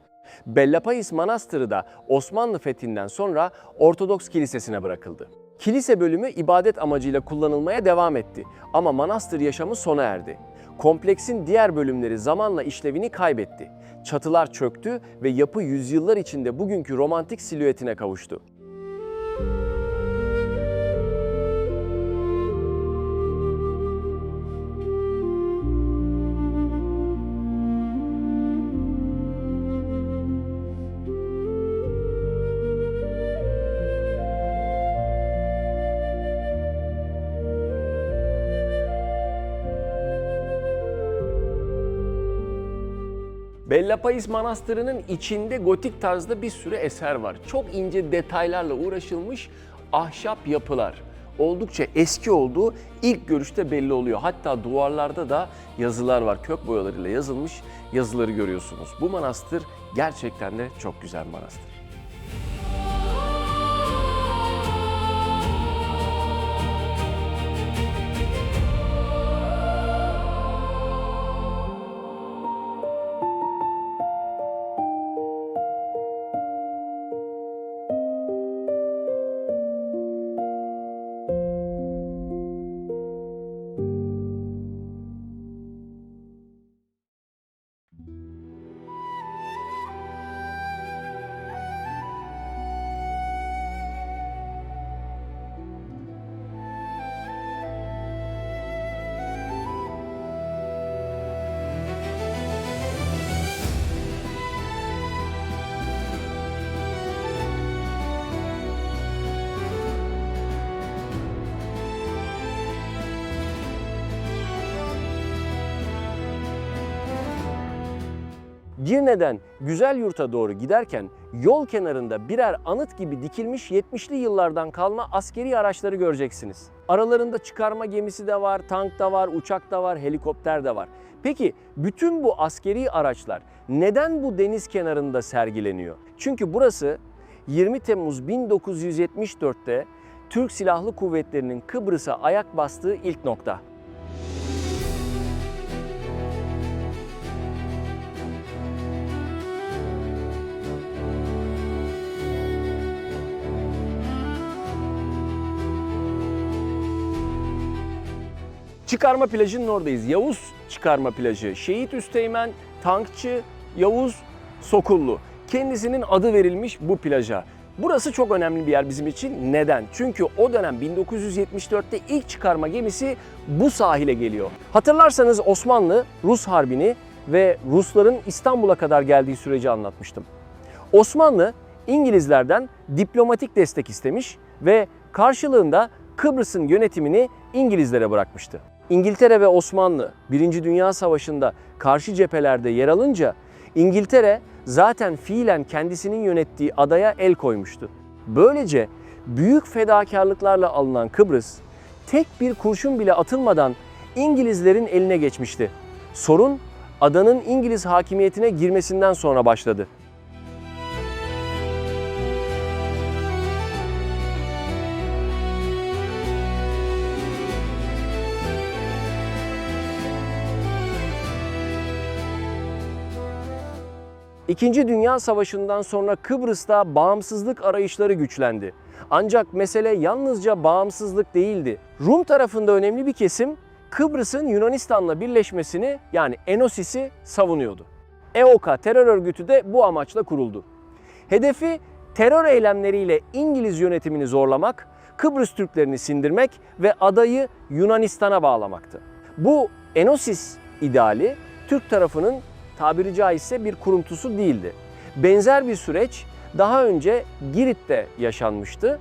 S1: Bellapais Manastırı da Osmanlı fethinden sonra Ortodoks Kilisesi'ne bırakıldı. Kilise bölümü ibadet amacıyla kullanılmaya devam etti ama manastır yaşamı sona erdi. Kompleksin diğer bölümleri zamanla işlevini kaybetti. Çatılar çöktü ve yapı yüzyıllar içinde bugünkü romantik silüetine kavuştu. Bellapais Manastırı'nın içinde gotik tarzda bir sürü eser var. Çok ince detaylarla uğraşılmış ahşap yapılar. Oldukça eski olduğu ilk görüşte belli oluyor. Hatta duvarlarda da yazılar var. Kök boyalarıyla yazılmış yazıları görüyorsunuz. Bu manastır gerçekten de çok güzel bir manastır. Girne'den Güzelyurt'a doğru giderken yol kenarında birer anıt gibi dikilmiş 70'li yıllardan kalma askeri araçları göreceksiniz. Aralarında çıkarma gemisi de var, tank da var, uçak da var, helikopter de var. Peki bütün bu askeri araçlar neden bu deniz kenarında sergileniyor? Çünkü burası 20 Temmuz 1974'te Türk Silahlı Kuvvetleri'nin Kıbrıs'a ayak bastığı ilk nokta. Çıkarma plajının oradayız. Yavuz Çıkarma plajı. Şehit Üsteğmen, tankçı Yavuz Sokullu. Kendisinin adı verilmiş bu plaja. Burası çok önemli bir yer bizim için. Neden? Çünkü o dönem 1974'te ilk çıkarma gemisi bu sahile geliyor. Hatırlarsanız Osmanlı Rus Harbi'ni ve Rusların İstanbul'a kadar geldiği süreci anlatmıştım. Osmanlı İngilizlerden diplomatik destek istemiş ve karşılığında Kıbrıs'ın yönetimini İngilizlere bırakmıştı. İngiltere ve Osmanlı 1. Dünya Savaşı'nda karşı cephelerde yer alınca İngiltere zaten fiilen kendisinin yönettiği adaya el koymuştu. Böylece büyük fedakarlıklarla alınan Kıbrıs tek bir kurşun bile atılmadan İngilizlerin eline geçmişti. Sorun adanın İngiliz hakimiyetine girmesinden sonra başladı. İkinci Dünya Savaşı'ndan sonra Kıbrıs'ta bağımsızlık arayışları güçlendi. Ancak mesele yalnızca bağımsızlık değildi. Rum tarafında önemli bir kesim Kıbrıs'ın Yunanistan'la birleşmesini yani Enosis'i savunuyordu. EOKA terör örgütü de bu amaçla kuruldu. Hedefi terör eylemleriyle İngiliz yönetimini zorlamak, Kıbrıs Türklerini sindirmek ve adayı Yunanistan'a bağlamaktı. Bu Enosis ideali Türk tarafının tabiri caizse bir kuruntusu değildi. Benzer bir süreç daha önce Girit'te yaşanmıştı.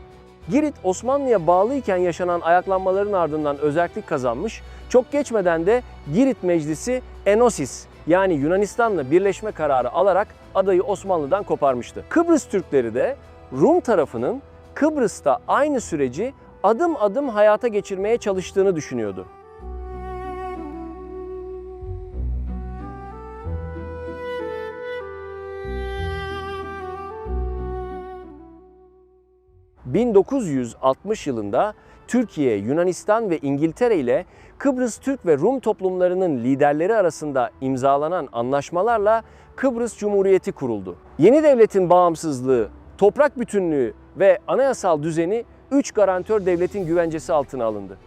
S1: Girit Osmanlı'ya bağlıyken yaşanan ayaklanmaların ardından özerklik kazanmış. Çok geçmeden de Girit Meclisi Enosis yani Yunanistan'la birleşme kararı alarak adayı Osmanlı'dan koparmıştı. Kıbrıs Türkleri de Rum tarafının Kıbrıs'ta aynı süreci adım adım hayata geçirmeye çalıştığını düşünüyordu. ...1960 yılında Türkiye, Yunanistan ve İngiltere ile Kıbrıs Türk ve Rum toplumlarının liderleri arasında imzalanan anlaşmalarla Kıbrıs Cumhuriyeti kuruldu. Yeni devletin bağımsızlığı, toprak bütünlüğü ve anayasal düzeni 3 garantör devletin güvencesi altına alındı.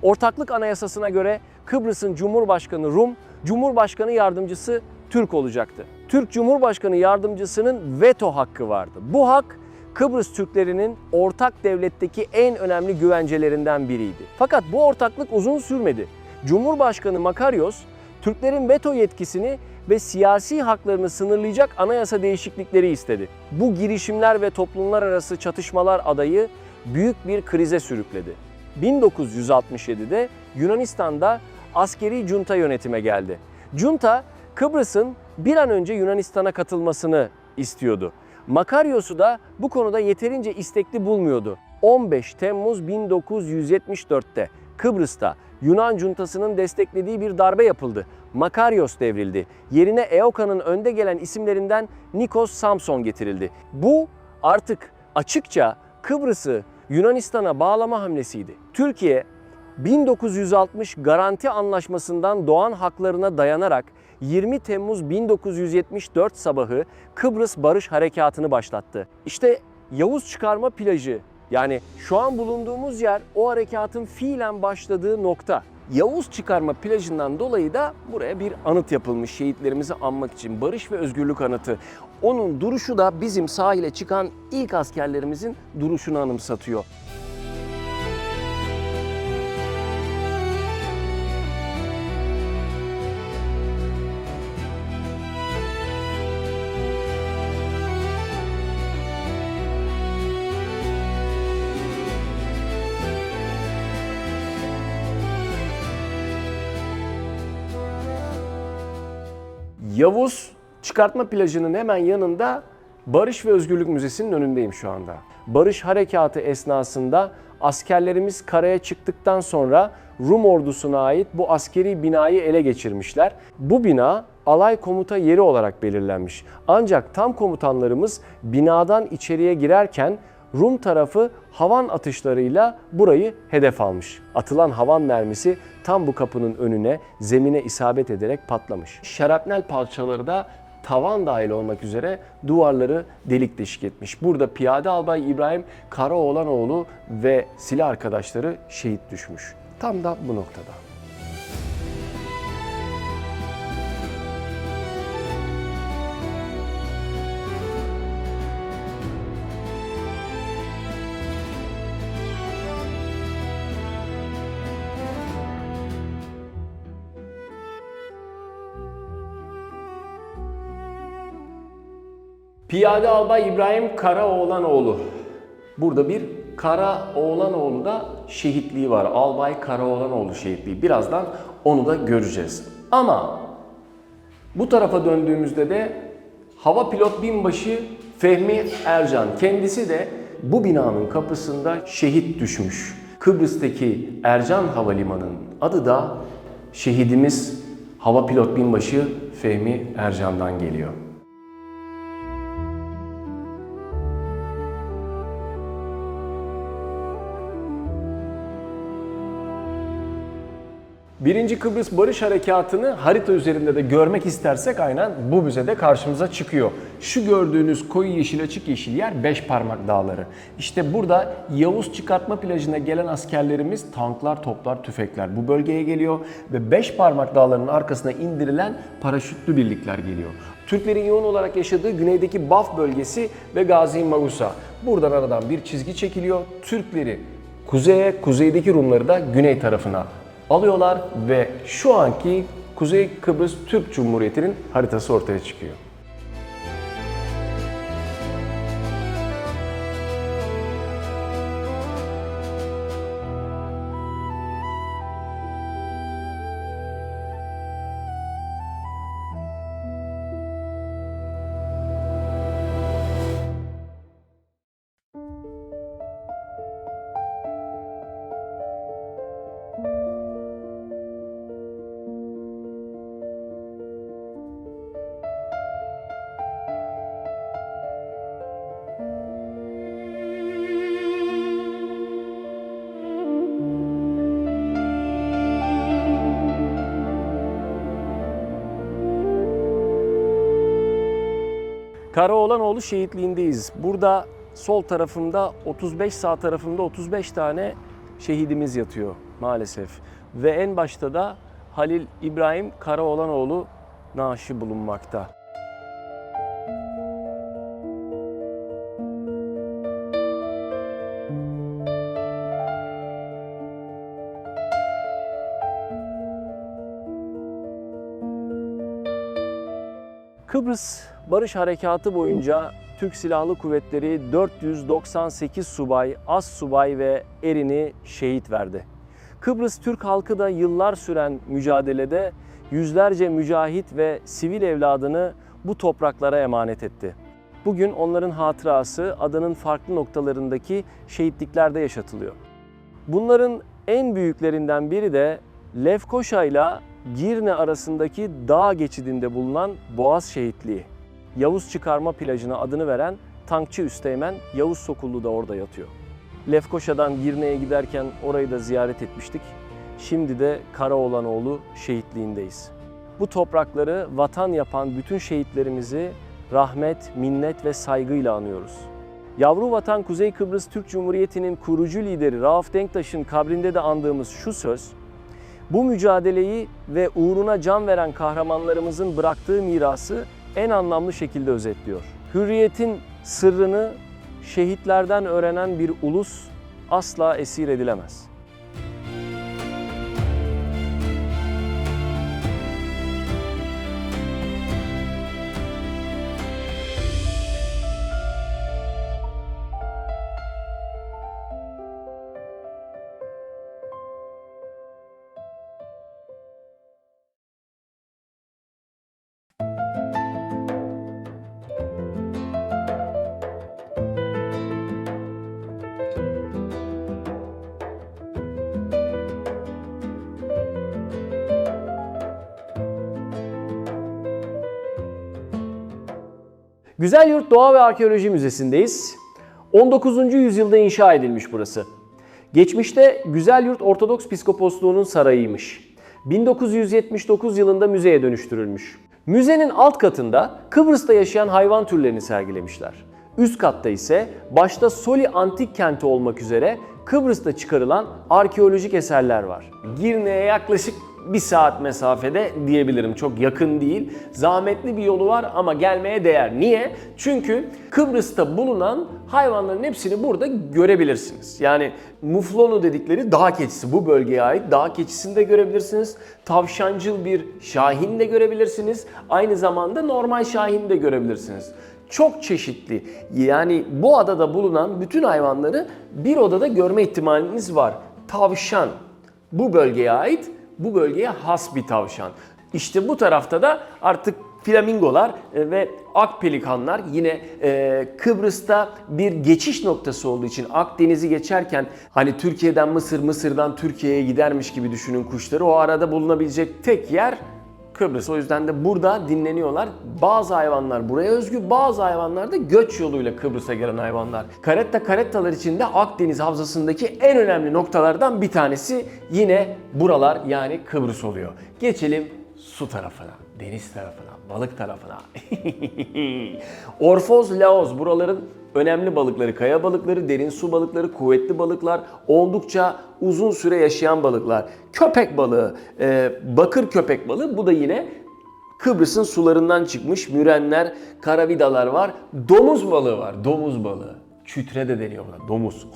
S1: Ortaklık Anayasası'na göre Kıbrıs'ın Cumhurbaşkanı Rum, Cumhurbaşkanı Yardımcısı Türk olacaktı. Türk Cumhurbaşkanı Yardımcısının veto hakkı vardı. Bu hak Kıbrıs Türklerinin ortak devletteki en önemli güvencelerinden biriydi. Fakat bu ortaklık uzun sürmedi. Cumhurbaşkanı Makarios, Türklerin veto yetkisini ve siyasi haklarını sınırlayacak anayasa değişiklikleri istedi. Bu girişimler ve toplumlar arası çatışmalar adayı büyük bir krize sürükledi. 1967'de Yunanistan'da askeri junta yönetime geldi. Junta, Kıbrıs'ın bir an önce Yunanistan'a katılmasını istiyordu. Makarios'u da bu konuda yeterince istekli bulmuyordu. 15 Temmuz 1974'te Kıbrıs'ta Yunan juntasının desteklediği bir darbe yapıldı. Makarios devrildi. Yerine EOKA'nın önde gelen isimlerinden Nikos Samson getirildi. Bu artık açıkça Kıbrıs'ı Yunanistan'a bağlama hamlesiydi. Türkiye, 1960 Garanti Anlaşması'ndan doğan haklarına dayanarak 20 Temmuz 1974 sabahı Kıbrıs Barış Harekatı'nı başlattı. İşte Yavuz Çıkarma Plajı, yani şu an bulunduğumuz yer o harekatın fiilen başladığı nokta. Yavuz Çıkarma Plajı'ndan dolayı da buraya bir anıt yapılmış şehitlerimizi anmak için. Barış ve Özgürlük Anıtı. Onun duruşu da bizim sahile çıkan ilk askerlerimizin duruşunu anımsatıyor. Yavuz Çıkartma Plajı'nın hemen yanında Barış ve Özgürlük Müzesi'nin önündeyim şu anda. Barış Harekatı esnasında askerlerimiz karaya çıktıktan sonra Rum ordusuna ait bu askeri binayı ele geçirmişler. Bu bina alay komuta yeri olarak belirlenmiş. Ancak tam komutanlarımız binadan içeriye girerken Rum tarafı havan atışlarıyla burayı hedef almış. Atılan havan mermisi tam bu kapının önüne, zemine isabet ederek patlamış. Şarapnel parçaları da tavan dahil olmak üzere duvarları delik deşik etmiş. Burada Piyade Albay İbrahim Karaoğlanoğlu ve silah arkadaşları şehit düşmüş. Tam da bu noktada. Piyade Albay İbrahim Karaoğlanoğlu. Burada bir Karaoğlanoğlu da şehitliği var. Albay Karaoğlanoğlu şehitliği. Birazdan onu da göreceğiz. Ama bu tarafa döndüğümüzde de Hava Pilot Binbaşı Fehmi Ercan. Kendisi de bu binanın kapısında şehit düşmüş. Kıbrıs'taki Ercan Havalimanı'nın adı da şehidimiz Hava Pilot Binbaşı Fehmi Ercan'dan geliyor. 1. Kıbrıs Barış Harekatı'nı harita üzerinde de görmek istersek aynen bu müzede karşımıza çıkıyor. Şu gördüğünüz koyu yeşil açık yeşil yer Beşparmak Dağları. İşte burada Yavuz Çıkartma Plajı'na gelen askerlerimiz tanklar, toplar, tüfekler bu bölgeye geliyor ve Beşparmak Dağları'nın arkasına indirilen paraşütlü birlikler geliyor. Türklerin yoğun olarak yaşadığı güneydeki Baf bölgesi ve Gazi Magusa. Buradan aradan bir çizgi çekiliyor. Türkleri kuzeye, kuzeydeki Rumları da güney tarafına alıyorlar ve şu anki Kuzey Kıbrıs Türk Cumhuriyeti'nin haritası ortaya çıkıyor. Karaoğlanoğlu şehitliğindeyiz. Burada sol tarafımda 35, sağ tarafımda 35 tane şehidimiz yatıyor maalesef. Ve en başta da Halil İbrahim Karaoğlanoğlu naaşı bulunmakta. Kıbrıs Barış Harekatı boyunca Türk Silahlı Kuvvetleri 498 subay, astsubay ve erini şehit verdi. Kıbrıs Türk halkı da yıllar süren mücadelede yüzlerce mücahit ve sivil evladını bu topraklara emanet etti. Bugün onların hatırası adanın farklı noktalarındaki şehitliklerde yaşatılıyor. Bunların en büyüklerinden biri de Lefkoşa ile Girne arasındaki dağ geçidinde bulunan Boğaz Şehitliği. Yavuz Çıkarma plajına adını veren tankçı üsteğmen Yavuz Sokullu da orada yatıyor. Lefkoşa'dan Girne'ye giderken orayı da ziyaret etmiştik. Şimdi de Karaoğlanoğlu şehitliğindeyiz. Bu toprakları vatan yapan bütün şehitlerimizi rahmet, minnet ve saygıyla anıyoruz. Yavru vatan Kuzey Kıbrıs Türk Cumhuriyeti'nin kurucu lideri Rauf Denktaş'ın kabrinde de andığımız şu söz, bu mücadeleyi ve uğruna can veren kahramanlarımızın bıraktığı mirası en anlamlı şekilde özetliyor. Hürriyetin sırrını şehitlerden öğrenen bir ulus asla esir edilemez. Güzelyurt Doğa ve Arkeoloji Müzesi'ndeyiz. 19. yüzyılda inşa edilmiş burası. Geçmişte Güzelyurt Ortodoks Piskoposluğu'nun sarayıymış. 1979 yılında müzeye dönüştürülmüş. Müzenin alt katında Kıbrıs'ta yaşayan hayvan türlerini sergilemişler. Üst katta ise başta Soli Antik Kenti olmak üzere Kıbrıs'ta çıkarılan arkeolojik eserler var. Girne'ye yaklaşık 1 saat mesafede diyebilirim. Çok yakın değil. Zahmetli bir yolu var ama gelmeye değer. Niye? Çünkü Kıbrıs'ta bulunan hayvanların hepsini burada görebilirsiniz. Yani muflonu dedikleri dağ keçisi, bu bölgeye ait dağ keçisini de görebilirsiniz. Tavşancıl bir şahin de görebilirsiniz. Aynı zamanda normal şahin de görebilirsiniz. Çok çeşitli. Yani bu adada bulunan bütün hayvanları bir odada görme ihtimaliniz var. Tavşan bu bölgeye ait, bu bölgeye has bir tavşan. İşte bu tarafta da artık flamingolar ve ak pelikanlar yine Kıbrıs'ta bir geçiş noktası olduğu için Akdeniz'i geçerken hani Türkiye'den Mısır, Mısır'dan Türkiye'ye gidermiş gibi düşünün kuşları. O arada bulunabilecek tek yer Kıbrıs. O yüzden de burada dinleniyorlar. Bazı hayvanlar buraya özgü, bazı hayvanlar da göç yoluyla Kıbrıs'a gelen hayvanlar. Karettalar içinde Akdeniz Havzası'ndaki en önemli noktalardan bir tanesi yine buralar, yani Kıbrıs oluyor. Geçelim su tarafına, deniz tarafına, balık tarafına. Orfoz, laoz buraların önemli balıkları, kaya balıkları, derin su balıkları, kuvvetli balıklar, oldukça uzun süre yaşayan balıklar. Köpek balığı, bakır köpek balığı, bu da yine Kıbrıs'ın sularından çıkmış mürenler, karavidalar var. Domuz balığı var, domuz balığı. Çütre de deniyor buna, domuz.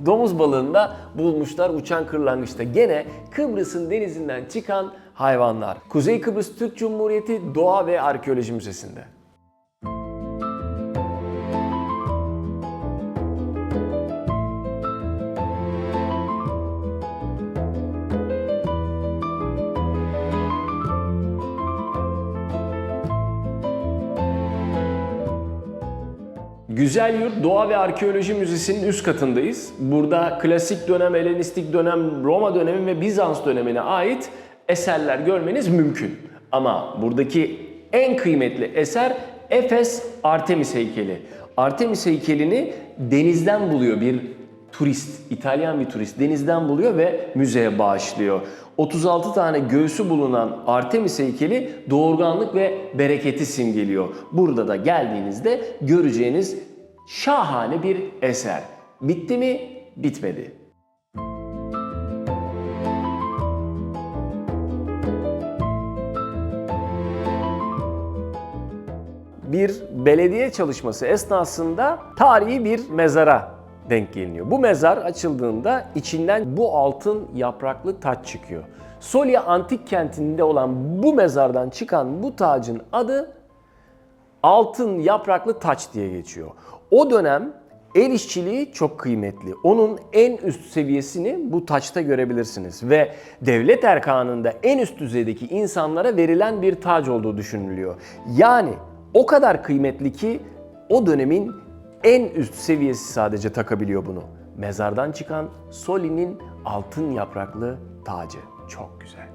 S1: Domuz balığını da bulmuşlar uçan kırlangıçta. Gene Kıbrıs'ın denizinden çıkan hayvanlar. Kuzey Kıbrıs Türk Cumhuriyeti Doğa ve Arkeoloji Müzesi'nde. Güzelyurt Doğa ve Arkeoloji Müzesi'nin üst katındayız. Burada klasik dönem, Helenistik dönem, Roma dönemi ve Bizans dönemine ait eserler görmeniz mümkün. Ama buradaki en kıymetli eser Efes Artemis heykeli. Artemis heykelini denizden buluyor bir turist, İtalyan bir turist denizden buluyor ve müzeye bağışlıyor. 36 tane göğsü bulunan Artemis heykeli doğurganlık ve bereketi simgeliyor. Burada da geldiğinizde göreceğiniz şahane bir eser. Bitti mi? Bitmedi. Bir belediye çalışması esnasında tarihi bir mezara denk geliniyor. Bu mezar açıldığında içinden bu altın yapraklı taç çıkıyor. Solya antik kentinde olan bu mezardan çıkan bu tacın adı altın yapraklı taç diye geçiyor. O dönem el işçiliği çok kıymetli. Onun en üst seviyesini bu taçta görebilirsiniz ve devlet erkanında en üst düzeydeki insanlara verilen bir tac olduğu düşünülüyor. Yani o kadar kıymetli ki o dönemin en üst seviyesi sadece takabiliyor bunu. Mezardan çıkan Soli'nin altın yapraklı tacı. Çok güzel.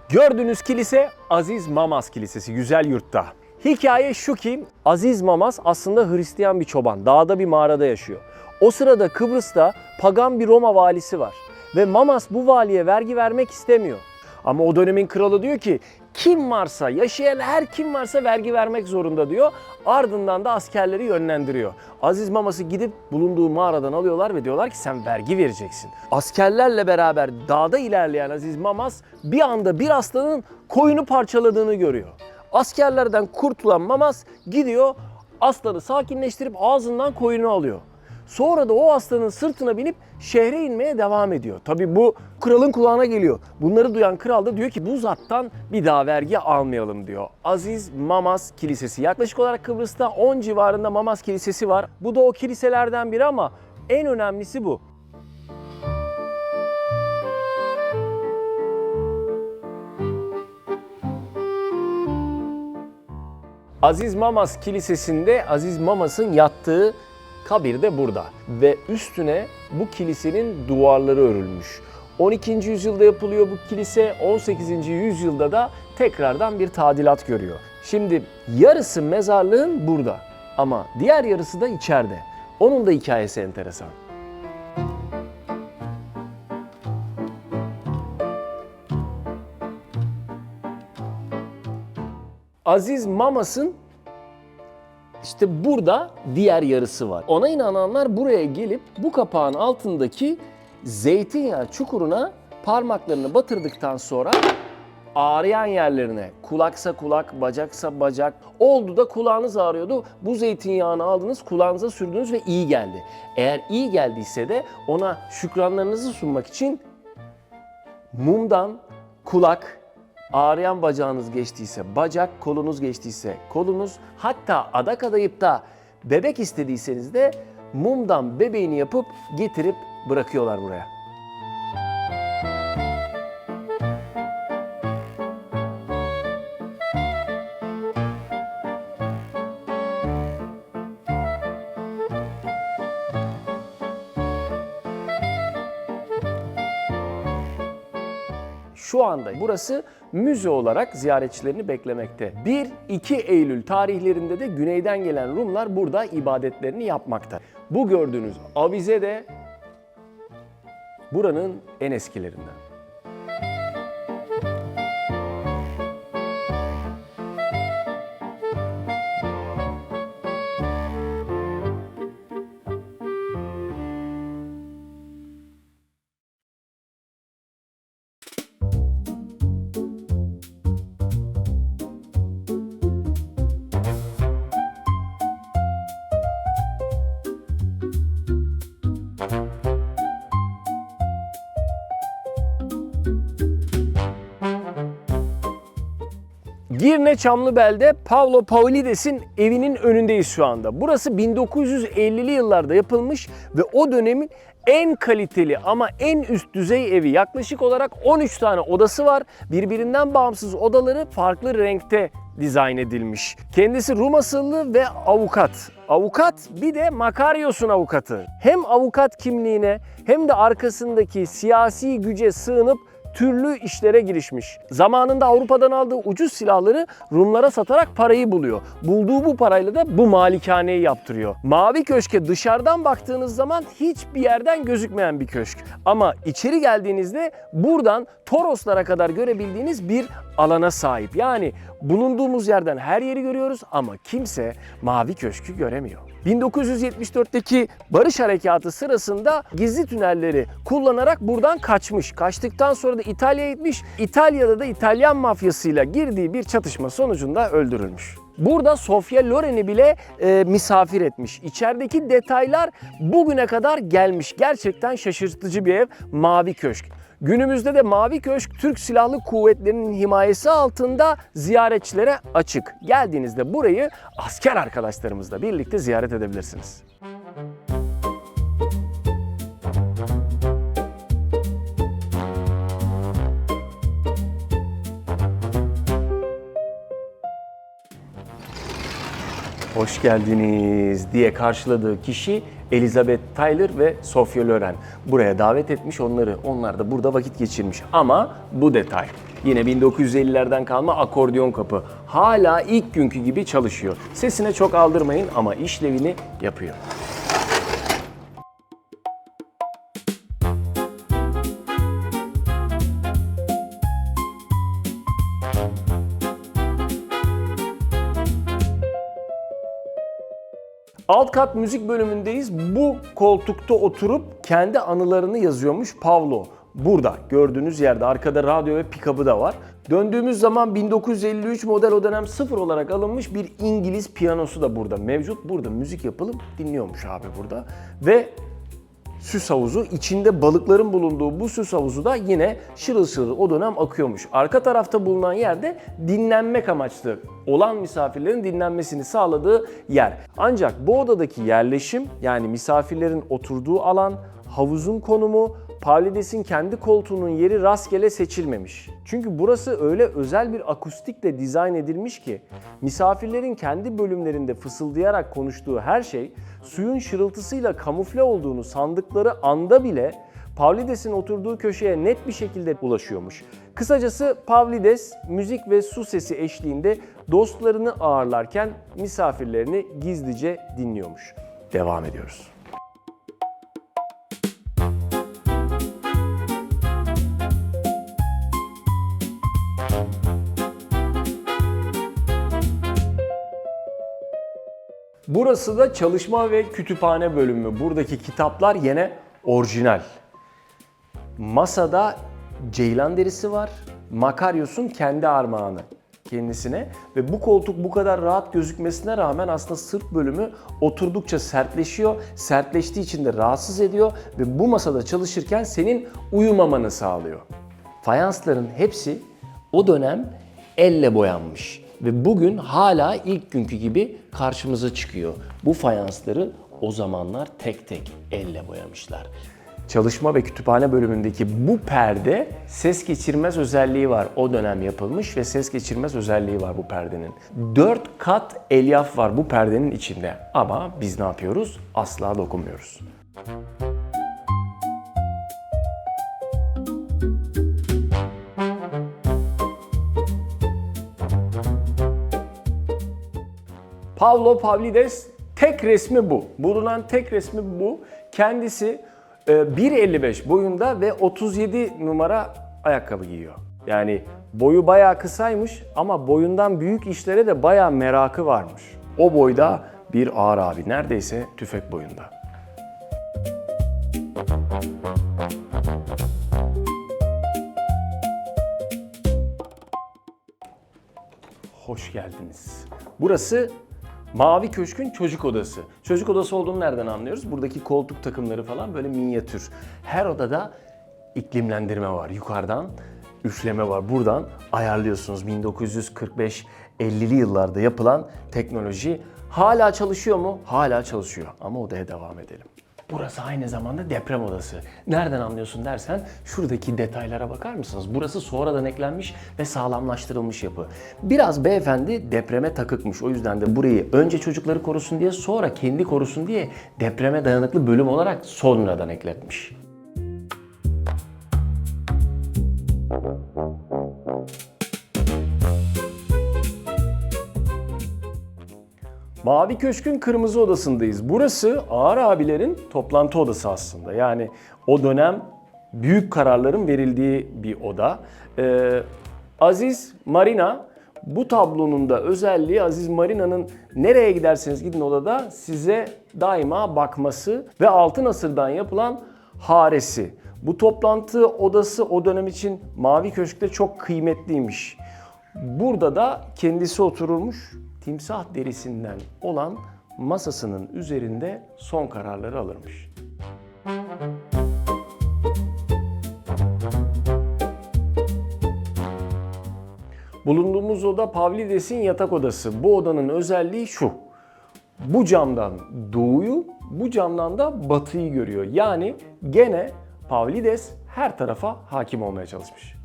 S1: Gördüğünüz kilise Aziz Mamas Kilisesi Güzelyurt'ta. Hikaye şu ki Aziz Mamas aslında Hristiyan bir çoban. Dağda bir mağarada yaşıyor. O sırada Kıbrıs'ta pagan bir Roma valisi var. Ve Mamas bu valiye vergi vermek istemiyor. Ama o dönemin kralı diyor ki kim varsa, yaşayan her kim varsa vergi vermek zorunda diyor. Ardından da askerleri yönlendiriyor. Aziz Mamas'ı gidip bulunduğu mağaradan alıyorlar ve diyorlar ki sen vergi vereceksin. Askerlerle beraber dağda ilerleyen Aziz Mamas bir anda bir aslanın koyunu parçaladığını görüyor. Askerlerden kurtulan Mamas gidiyor aslanı sakinleştirip ağzından koyunu alıyor. Sonra da o aslanın sırtına binip şehre inmeye devam ediyor. Tabii bu kralın kulağına geliyor. Bunları duyan kral da diyor ki bu zattan bir daha vergi almayalım diyor. Aziz Mamas Kilisesi. Yaklaşık olarak Kıbrıs'ta 10 civarında Mamas Kilisesi var. Bu da o kiliselerden biri ama en önemlisi bu. Aziz Mamas Kilisesi'nde Aziz Mamas'ın yattığı kabir de burada ve üstüne bu kilisenin duvarları örülmüş. 12. yüzyılda yapılıyor bu kilise, 18. yüzyılda da tekrardan bir tadilat görüyor. Şimdi yarısı mezarlığın burada ama diğer yarısı da içeride. Onun da hikayesi enteresan. Aziz Mamas'ın İşte burada diğer yarısı var. Ona inananlar buraya gelip bu kapağın altındaki zeytinyağı çukuruna parmaklarını batırdıktan sonra ağrıyan yerlerine, kulaksa kulak, bacaksa bacak, oldu da kulağınız ağrıyordu. Bu zeytinyağını aldınız, kulağınıza sürdünüz ve iyi geldi. Eğer iyi geldiyse de ona şükranlarınızı sunmak için mumdan kulak, ağrıyan bacağınız geçtiyse bacak, kolunuz geçtiyse kolunuz, hatta adak adayıp da bebek istediyseniz de mumdan bebeğini yapıp getirip bırakıyorlar buraya. Şu anda burası müze olarak ziyaretçilerini beklemekte. 1-2 Eylül tarihlerinde de güneyden gelen Rumlar burada ibadetlerini yapmakta. Bu gördüğünüz avize de buranın en eskilerinden. Girne Çamlıbel'de Pavlo Pavlides'in evinin önündeyiz şu anda. Burası 1950'li yıllarda yapılmış ve o dönemin en kaliteli ama en üst düzey evi. Yaklaşık olarak 13 tane odası var. Birbirinden bağımsız odaları farklı renkte dizayn edilmiş. Kendisi Rum asıllı ve avukat. Avukat bir de Makaryos'un avukatı. Hem avukat kimliğine hem de arkasındaki siyasi güce sığınıp türlü işlere girişmiş. Zamanında Avrupa'dan aldığı ucuz silahları Rumlara satarak parayı buluyor. Bulduğu bu parayla da bu malikaneyi yaptırıyor. Mavi Köşk'e dışarıdan baktığınız zaman hiçbir yerden gözükmeyen bir köşk. Ama içeri geldiğinizde buradan Toroslara kadar görebildiğiniz bir alana sahip. Yani bulunduğumuz yerden her yeri görüyoruz ama kimse Mavi Köşk'ü göremiyor. 1974'teki Barış Harekatı sırasında gizli tünelleri kullanarak buradan kaçmış. Kaçtıktan sonra da İtalya'ya gitmiş. İtalya'da da İtalyan mafyasıyla girdiği bir çatışma sonucunda öldürülmüş. Burada Sofia Loren'i bile misafir etmiş. İçerideki detaylar bugüne kadar gelmiş. Gerçekten şaşırtıcı bir ev Mavi Köşk. Günümüzde de Mavi Köşk Türk Silahlı Kuvvetleri'nin himayesi altında ziyaretçilere açık. Geldiğinizde burayı asker arkadaşlarımızla birlikte ziyaret edebilirsiniz. Hoş geldiniz diye karşıladığı kişi Elizabeth Taylor ve Sofia Loren. Buraya davet etmiş onları. Onlar da burada vakit geçirmiş. Ama bu detay. Yine 1950'lerden kalma akordeon kapı. Hala ilk günkü gibi çalışıyor. Sesine çok aldırmayın ama işlevini yapıyor. Alt kat müzik bölümündeyiz. Bu koltukta oturup kendi anılarını yazıyormuş Pavlo. Burada gördüğünüz yerde arkada radyo ve pick-up'ı da var. Döndüğümüz zaman 1953 model o dönem sıfır olarak alınmış bir İngiliz piyanosu da burada mevcut. Burada müzik yapılıp dinliyormuş abi burada. Ve süs havuzu, içinde balıkların bulunduğu bu süs havuzu da yine şırıl şırıl o dönem akıyormuş. Arka tarafta bulunan yerde dinlenmek amaçlı olan misafirlerin dinlenmesini sağladığı yer. Ancak bu odadaki yerleşim, yani misafirlerin oturduğu alan, havuzun konumu, Pavlides'in kendi koltuğunun yeri rastgele seçilmemiş. Çünkü burası öyle özel bir akustikle dizayn edilmiş ki misafirlerin kendi bölümlerinde fısıldayarak konuştuğu her şey suyun şırıltısıyla kamufle olduğunu sandıkları anda bile Pavlides'in oturduğu köşeye net bir şekilde ulaşıyormuş. Kısacası Pavlides müzik ve su sesi eşliğinde dostlarını ağırlarken misafirlerini gizlice dinliyormuş. Devam ediyoruz. Burası da çalışma ve kütüphane bölümü. Buradaki kitaplar yine orijinal. Masada ceylan derisi var. Makaryos'un kendi armağanı kendisine. Ve bu koltuk bu kadar rahat gözükmesine rağmen aslında sırt bölümü oturdukça sertleşiyor. Sertleştiği için de rahatsız ediyor ve bu masada çalışırken senin uyumamanı sağlıyor. Fayansların hepsi o dönem elle boyanmış. Ve bugün hala ilk günkü gibi karşımıza çıkıyor. Bu fayansları o zamanlar tek tek elle boyamışlar. Çalışma ve kütüphane bölümündeki bu perde ses geçirmez özelliği var. O dönem yapılmış ve ses geçirmez özelliği var bu perdenin. 4 kat elyaf var bu perdenin içinde. Ama biz ne yapıyoruz? Asla dokunmuyoruz. Pavlo Pavlides tek resmi bu. Bulunan tek resmi bu. Kendisi 1.55 boyunda ve 37 numara ayakkabı giyiyor. Yani boyu bayağı kısaymış ama boyundan büyük işlere de bayağı merakı varmış. O boyda bir ağır abi, neredeyse tüfek boyunda. Hoş geldiniz. Burası Mavi Köşk'ün çocuk odası. Çocuk odası olduğunu nereden anlıyoruz? Buradaki koltuk takımları falan böyle minyatür. Her odada iklimlendirme var yukarıdan. üfleme var. Buradan ayarlıyorsunuz. 1945-50'li yıllarda yapılan teknoloji hala çalışıyor mu? Hala çalışıyor. Ama odaya devam edelim. Burası aynı zamanda deprem odası. Nereden anlıyorsun dersen şuradaki detaylara bakar mısınız? Burası sonradan eklenmiş ve sağlamlaştırılmış yapı. Biraz beyefendi depreme takıkmış. O yüzden de burayı önce çocukları korusun diye sonra kendi korusun diye depreme dayanıklı bölüm olarak sonradan ekletmiş. Mavi Köşk'ün kırmızı odasındayız. Burası Ağar abilerin toplantı odası aslında. Yani o dönem büyük kararların verildiği bir oda. Aziz Marina, bu tablonun da özelliği Aziz Marina'nın nereye giderseniz gidin odada size daima bakması ve altın asırdan yapılan haresi. Bu toplantı odası o dönem için Mavi Köşk'te çok kıymetliymiş. Burada da kendisi otururmuş. Timsah derisinden olan masasının üzerinde son kararları alırmış. Bulunduğumuz oda Pavlides'in yatak odası. Bu odanın özelliği şu. Bu camdan doğuyu, bu camdan da batıyı görüyor. Yani gene Pavlides her tarafa hakim olmaya çalışmış.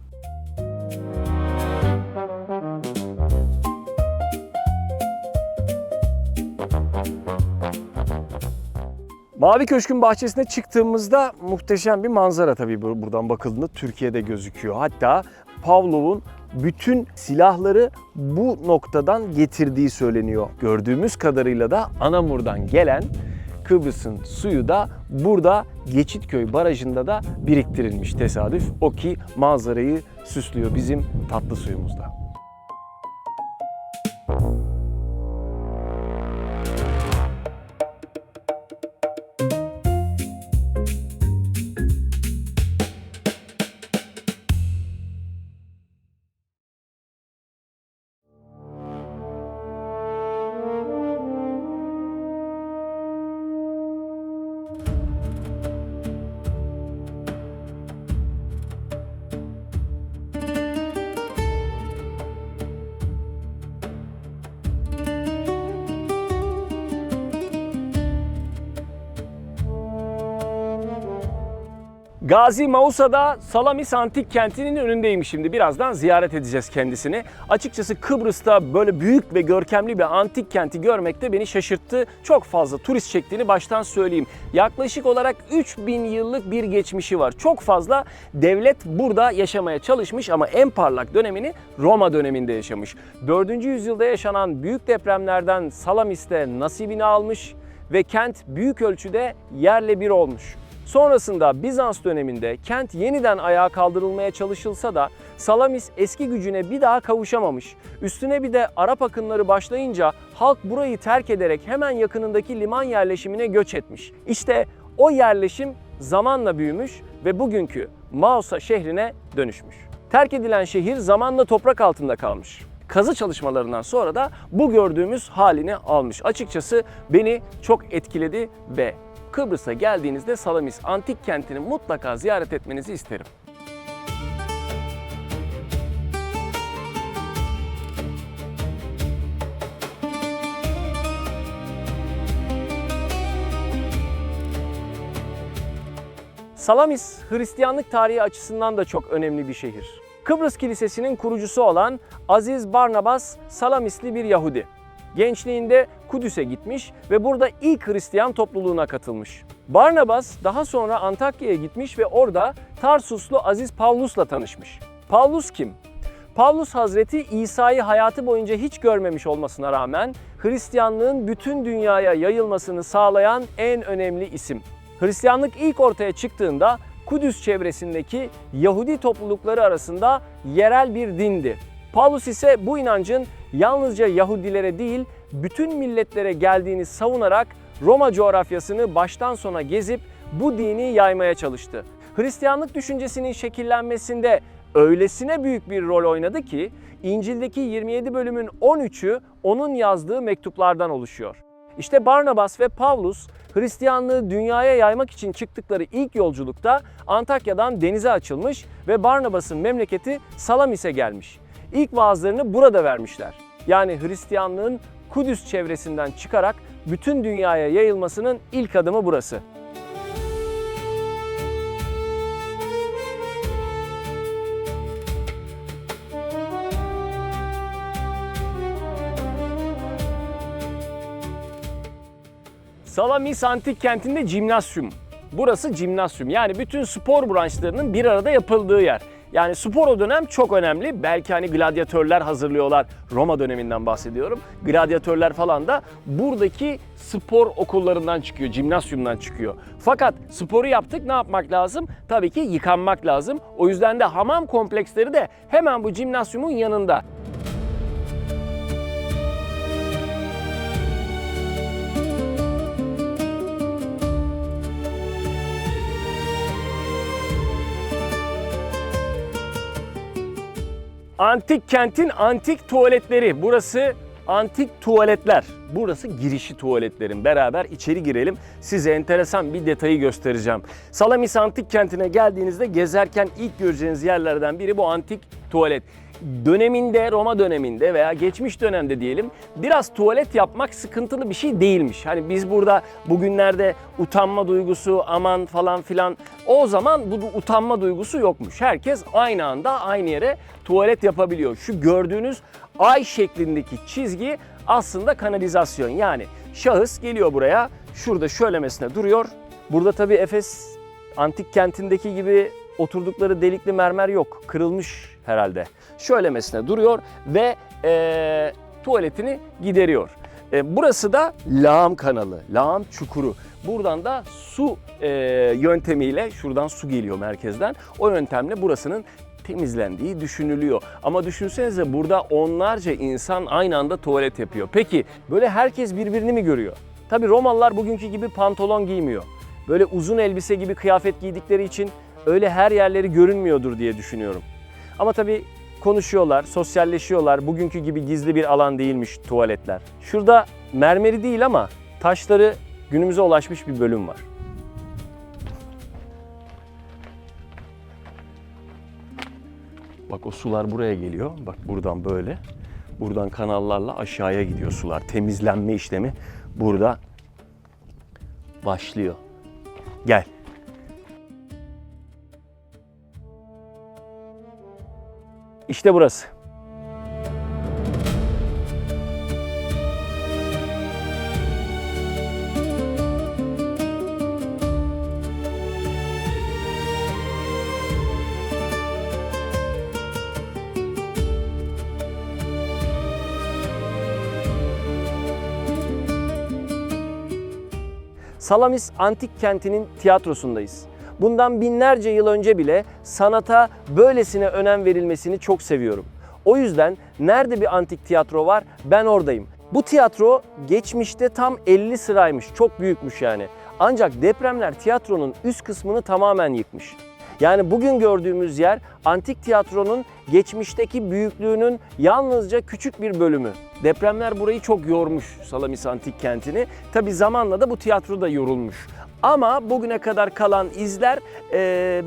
S1: Mavi Köşk'ün bahçesine çıktığımızda muhteşem bir manzara tabii buradan bakıldığında Türkiye'de gözüküyor. Hatta Pavlov'un bütün silahları bu noktadan getirdiği söyleniyor. Gördüğümüz kadarıyla da Anamur'dan gelen Kıbrıs'ın suyu da burada Geçitköy Barajı'nda da biriktirilmiş tesadüf. O ki manzarayı süslüyor bizim tatlı suyumuzda. Gazi Mausa'da Salamis Antik Kenti'nin önündeyim şimdi. Birazdan ziyaret edeceğiz kendisini. Açıkçası Kıbrıs'ta böyle büyük ve görkemli bir antik kenti görmek de beni şaşırttı. Çok fazla turist çektiğini baştan söyleyeyim. Yaklaşık olarak 3000 yıllık bir geçmişi var. Çok fazla devlet burada yaşamaya çalışmış ama en parlak dönemini Roma döneminde yaşamış. 4. yüzyılda yaşanan büyük depremlerden Salamis'te nasibini almış ve kent büyük ölçüde yerle bir olmuş. Sonrasında Bizans döneminde kent yeniden ayağa kaldırılmaya çalışılsa da Salamis eski gücüne bir daha kavuşamamış. Üstüne bir de Arap akınları başlayınca halk burayı terk ederek hemen yakınındaki liman yerleşimine göç etmiş. İşte o yerleşim zamanla büyümüş ve bugünkü Mausa şehrine dönüşmüş. Terk edilen şehir zamanla toprak altında kalmış. Kazı çalışmalarından sonra da bu gördüğümüz halini almış. Açıkçası beni çok etkiledi ve Kıbrıs'a geldiğinizde Salamis Antik Kenti'ni mutlaka ziyaret etmenizi isterim. Salamis, Hristiyanlık tarihi açısından da çok önemli bir şehir. Kıbrıs Kilisesi'nin kurucusu olan Aziz Barnabas Salamisli bir Yahudi. Gençliğinde Kudüs'e gitmiş ve burada ilk Hristiyan topluluğuna katılmış. Barnabas daha sonra Antakya'ya gitmiş ve orada Tarsuslu Aziz Pavlus'la tanışmış. Pavlus kim? Pavlus Hazreti İsa'yı hayatı boyunca hiç görmemiş olmasına rağmen Hristiyanlığın bütün dünyaya yayılmasını sağlayan en önemli isim. Hristiyanlık ilk ortaya çıktığında Kudüs çevresindeki Yahudi toplulukları arasında yerel bir dindi. Pavlus ise bu inancın yalnızca Yahudilere değil, bütün milletlere geldiğini savunarak Roma coğrafyasını baştan sona gezip bu dini yaymaya çalıştı. Hristiyanlık düşüncesinin şekillenmesinde öylesine büyük bir rol oynadı ki İncil'deki 27 bölümün 13'ü onun yazdığı mektuplardan oluşuyor. İşte Barnabas ve Pavlus Hristiyanlığı dünyaya yaymak için çıktıkları ilk yolculukta Antakya'dan denize açılmış ve Barnabas'ın memleketi Salamis'e gelmiş. İlk vaazlarını burada vermişler. Yani Hristiyanlığın Kudüs çevresinden çıkarak bütün dünyaya yayılmasının ilk adımı burası. Salamis antik kentinde jimnasyum. Burası jimnasyum, yani bütün spor branşlarının bir arada yapıldığı yer. Yani spor o dönem çok önemli. Belki hani gladyatörler hazırlıyorlar. Roma döneminden bahsediyorum. Gladyatörler falan da buradaki spor okullarından çıkıyor, jimnasyumdan çıkıyor. Fakat sporu yaptık, ne yapmak lazım? Tabii ki yıkanmak lazım. O yüzden de hamam kompleksleri de hemen bu jimnasyumun yanında. Antik kentin antik tuvaletleri. Burası antik tuvaletler. Burası girişi tuvaletlerin. Beraber içeri girelim. Size enteresan bir detayı göstereceğim. Salamis antik kentine geldiğinizde gezerken ilk göreceğiniz yerlerden biri bu antik tuvalet. Döneminde, Roma döneminde veya geçmiş dönemde diyelim, biraz tuvalet yapmak sıkıntılı bir şey değilmiş. Hani biz burada bugünlerde utanma duygusu, aman falan filan, o zaman bu utanma duygusu yokmuş. Herkes aynı anda aynı yere tuvalet yapabiliyor. Şu gördüğünüz ay şeklindeki çizgi aslında kanalizasyon. Yani şahıs geliyor buraya, şurada şöylemesine duruyor. Burada tabii Efes antik kentindeki gibi oturdukları delikli mermer yok. Kırılmış herhalde. Şöylemesine duruyor ve tuvaletini gideriyor. Burası da lağım kanalı, lağım çukuru. Buradan da su yöntemiyle, şuradan su geliyor merkezden. O yöntemle burasının temizlendiği düşünülüyor. Ama düşünsenize, burada onlarca insan aynı anda tuvalet yapıyor. Peki böyle herkes birbirini mi görüyor? Tabii Romalılar bugünkü gibi pantolon giymiyor. Böyle uzun elbise gibi kıyafet giydikleri için öyle her yerleri görünmüyordur diye düşünüyorum. Ama tabii konuşuyorlar, sosyalleşiyorlar. Bugünkü gibi gizli bir alan değilmiş tuvaletler. Şurada mermeri değil ama taşları günümüze ulaşmış bir bölüm var. Bak, o sular buraya geliyor. Bak buradan böyle. Buradan kanallarla aşağıya gidiyor sular. Temizlenme işlemi burada başlıyor. Gel. İşte burası. Salamis antik kentinin tiyatrosundayız. Bundan binlerce yıl önce bile sanata böylesine önem verilmesini çok seviyorum. O yüzden nerede bir antik tiyatro var, ben oradayım. Bu tiyatro geçmişte tam 50 sıraymış, çok büyükmüş yani. Ancak depremler tiyatronun üst kısmını tamamen yıkmış. Yani bugün gördüğümüz yer antik tiyatronun geçmişteki büyüklüğünün yalnızca küçük bir bölümü. Depremler burayı çok yormuş, Salamis antik kentini. Tabii zamanla da bu tiyatro da yorulmuş. Ama bugüne kadar kalan izler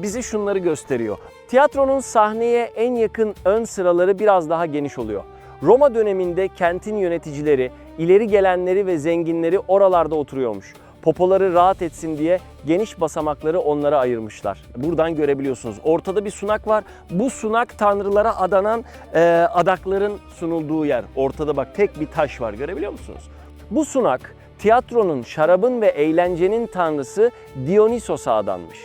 S1: bize şunları gösteriyor. Tiyatronun sahneye en yakın ön sıraları biraz daha geniş oluyor. Roma döneminde kentin yöneticileri, ileri gelenleri ve zenginleri oralarda oturuyormuş. Popoları rahat etsin diye geniş basamakları onlara ayırmışlar. Buradan görebiliyorsunuz. Ortada bir sunak var. Bu sunak tanrılara adanan adakların sunulduğu yer. Ortada bak tek bir taş var. Görebiliyor musunuz? Bu sunak tiyatronun, şarabın ve eğlencenin tanrısı Dionysos'a adanmış.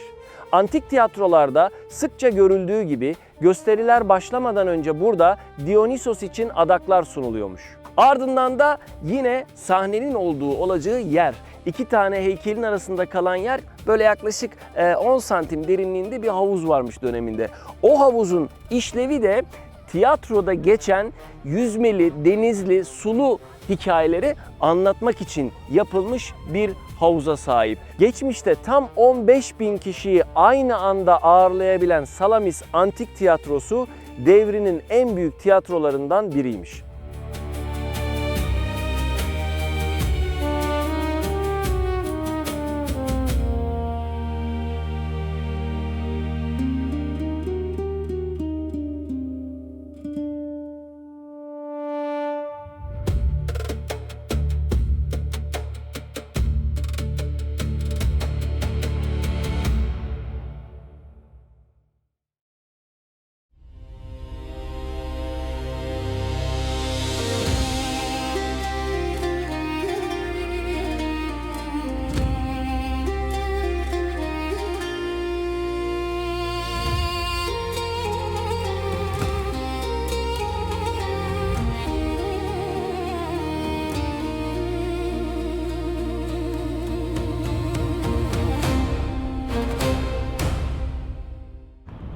S1: Antik tiyatrolarda sıkça görüldüğü gibi gösteriler başlamadan önce burada Dionysos için adaklar sunuluyormuş. Ardından da yine sahnenin olacağı yer, iki tane heykelin arasında kalan yer, böyle yaklaşık 10 santim derinliğinde bir havuz varmış döneminde. O havuzun işlevi de tiyatroda geçen yüzmeli, denizli, sulu hikayeleri anlatmak için yapılmış bir havuza sahip. Geçmişte tam 15.000 kişiyi aynı anda ağırlayabilen Salamis Antik Tiyatrosu devrinin en büyük tiyatrolarından biriymiş.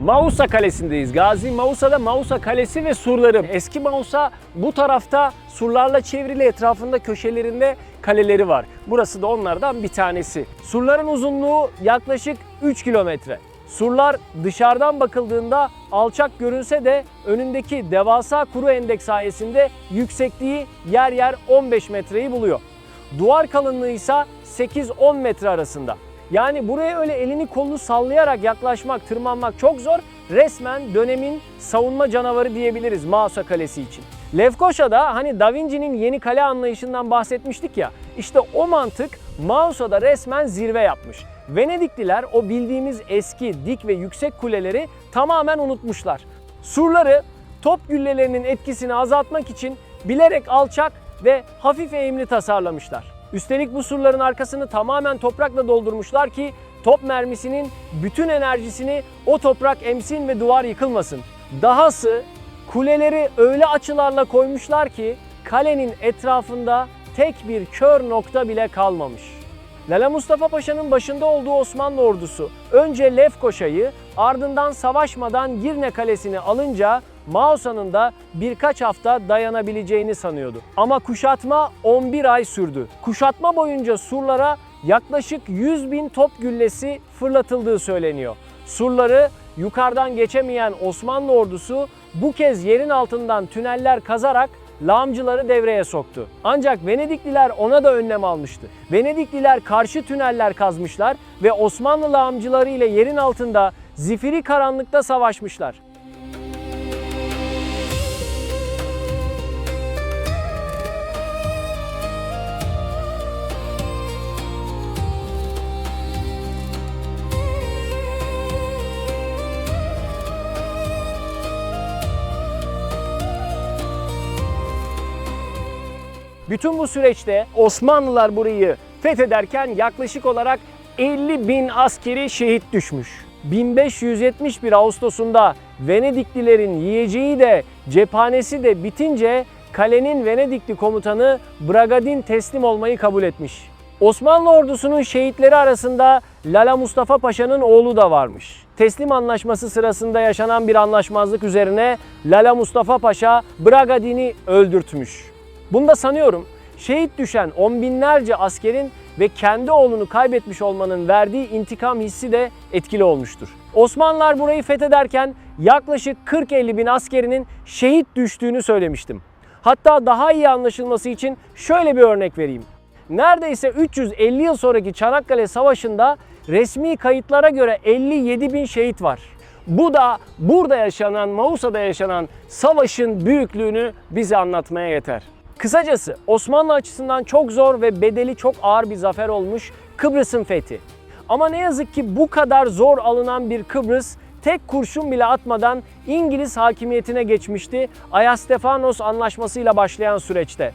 S1: Mausa Kalesi'ndeyiz. Gazi Mausa'da Mausa Kalesi ve surları. Eski Mausa bu tarafta surlarla çevrili, etrafında köşelerinde kaleleri var. Burası da onlardan bir tanesi. Surların uzunluğu yaklaşık 3 kilometre. Surlar dışarıdan bakıldığında alçak görünse de önündeki devasa kuru endeks sayesinde yüksekliği yer yer 15 metreyi buluyor. Duvar kalınlığı ise 8-10 metre arasında. Yani buraya öyle elini kolunu sallayarak yaklaşmak, tırmanmak çok zor. Resmen dönemin savunma canavarı diyebiliriz Mausa Kalesi için. Lefkoşa'da hani Da Vinci'nin yeni kale anlayışından bahsetmiştik ya, işte o mantık Mausa'da resmen zirve yapmış. Venedikliler o bildiğimiz eski dik ve yüksek kuleleri tamamen unutmuşlar. Surları top güllelerinin etkisini azaltmak için bilerek alçak ve hafif eğimli tasarlamışlar. Üstelik bu surların arkasını tamamen toprakla doldurmuşlar ki top mermisinin bütün enerjisini o toprak emsin ve duvar yıkılmasın. Dahası kuleleri öyle açılarla koymuşlar ki kalenin etrafında tek bir kör nokta bile kalmamış. Lala Mustafa Paşa'nın başında olduğu Osmanlı ordusu önce Lefkoşa'yı, ardından savaşmadan Girne Kalesi'ni alınca Mausa'nın da birkaç hafta dayanabileceğini sanıyordu. Ama kuşatma 11 ay sürdü. Kuşatma boyunca surlara yaklaşık 100.000 top güllesi fırlatıldığı söyleniyor. Surları yukarıdan geçemeyen Osmanlı ordusu bu kez yerin altından tüneller kazarak lağımcıları devreye soktu. Ancak Venedikliler ona da önlem almıştı. Venedikliler karşı tüneller kazmışlar ve Osmanlı lağımcıları ile yerin altında zifiri karanlıkta savaşmışlar. Bütün bu süreçte Osmanlılar burayı fethederken yaklaşık olarak 50.000 askeri şehit düşmüş. 1571 Ağustos'unda Venediklilerin yiyeceği de cephanesi de bitince kalenin Venedikli komutanı Bragadin teslim olmayı kabul etmiş. Osmanlı ordusunun şehitleri arasında Lala Mustafa Paşa'nın oğlu da varmış. Teslim anlaşması sırasında yaşanan bir anlaşmazlık üzerine Lala Mustafa Paşa Bragadin'i öldürtmüş. Bunda sanıyorum şehit düşen on binlerce askerin ve kendi oğlunu kaybetmiş olmanın verdiği intikam hissi de etkili olmuştur. Osmanlılar burayı fethederken yaklaşık 40-50 bin askerinin şehit düştüğünü söylemiştim. Hatta daha iyi anlaşılması için şöyle bir örnek vereyim. Neredeyse 350 yıl sonraki Çanakkale Savaşı'nda resmi kayıtlara göre 57 bin şehit var. Bu da burada yaşanan, Mausa'da yaşanan savaşın büyüklüğünü bize anlatmaya yeter. Kısacası Osmanlı açısından çok zor ve bedeli çok ağır bir zafer olmuş Kıbrıs'ın fethi. Ama ne yazık ki bu kadar zor alınan bir Kıbrıs tek kurşun bile atmadan İngiliz hakimiyetine geçmişti Ayastefanos Anlaşması'yla başlayan süreçte.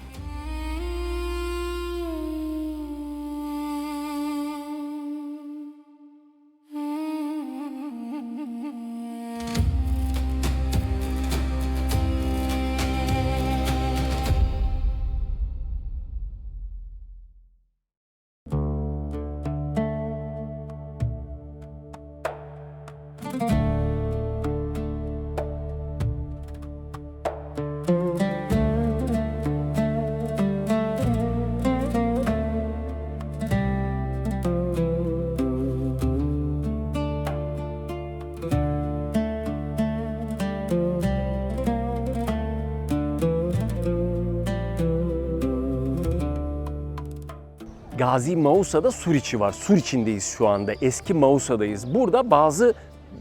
S1: Gazi Mausa'da sur içi var. Sur içindeyiz şu anda. Eski Mausa'dayız. Burada bazı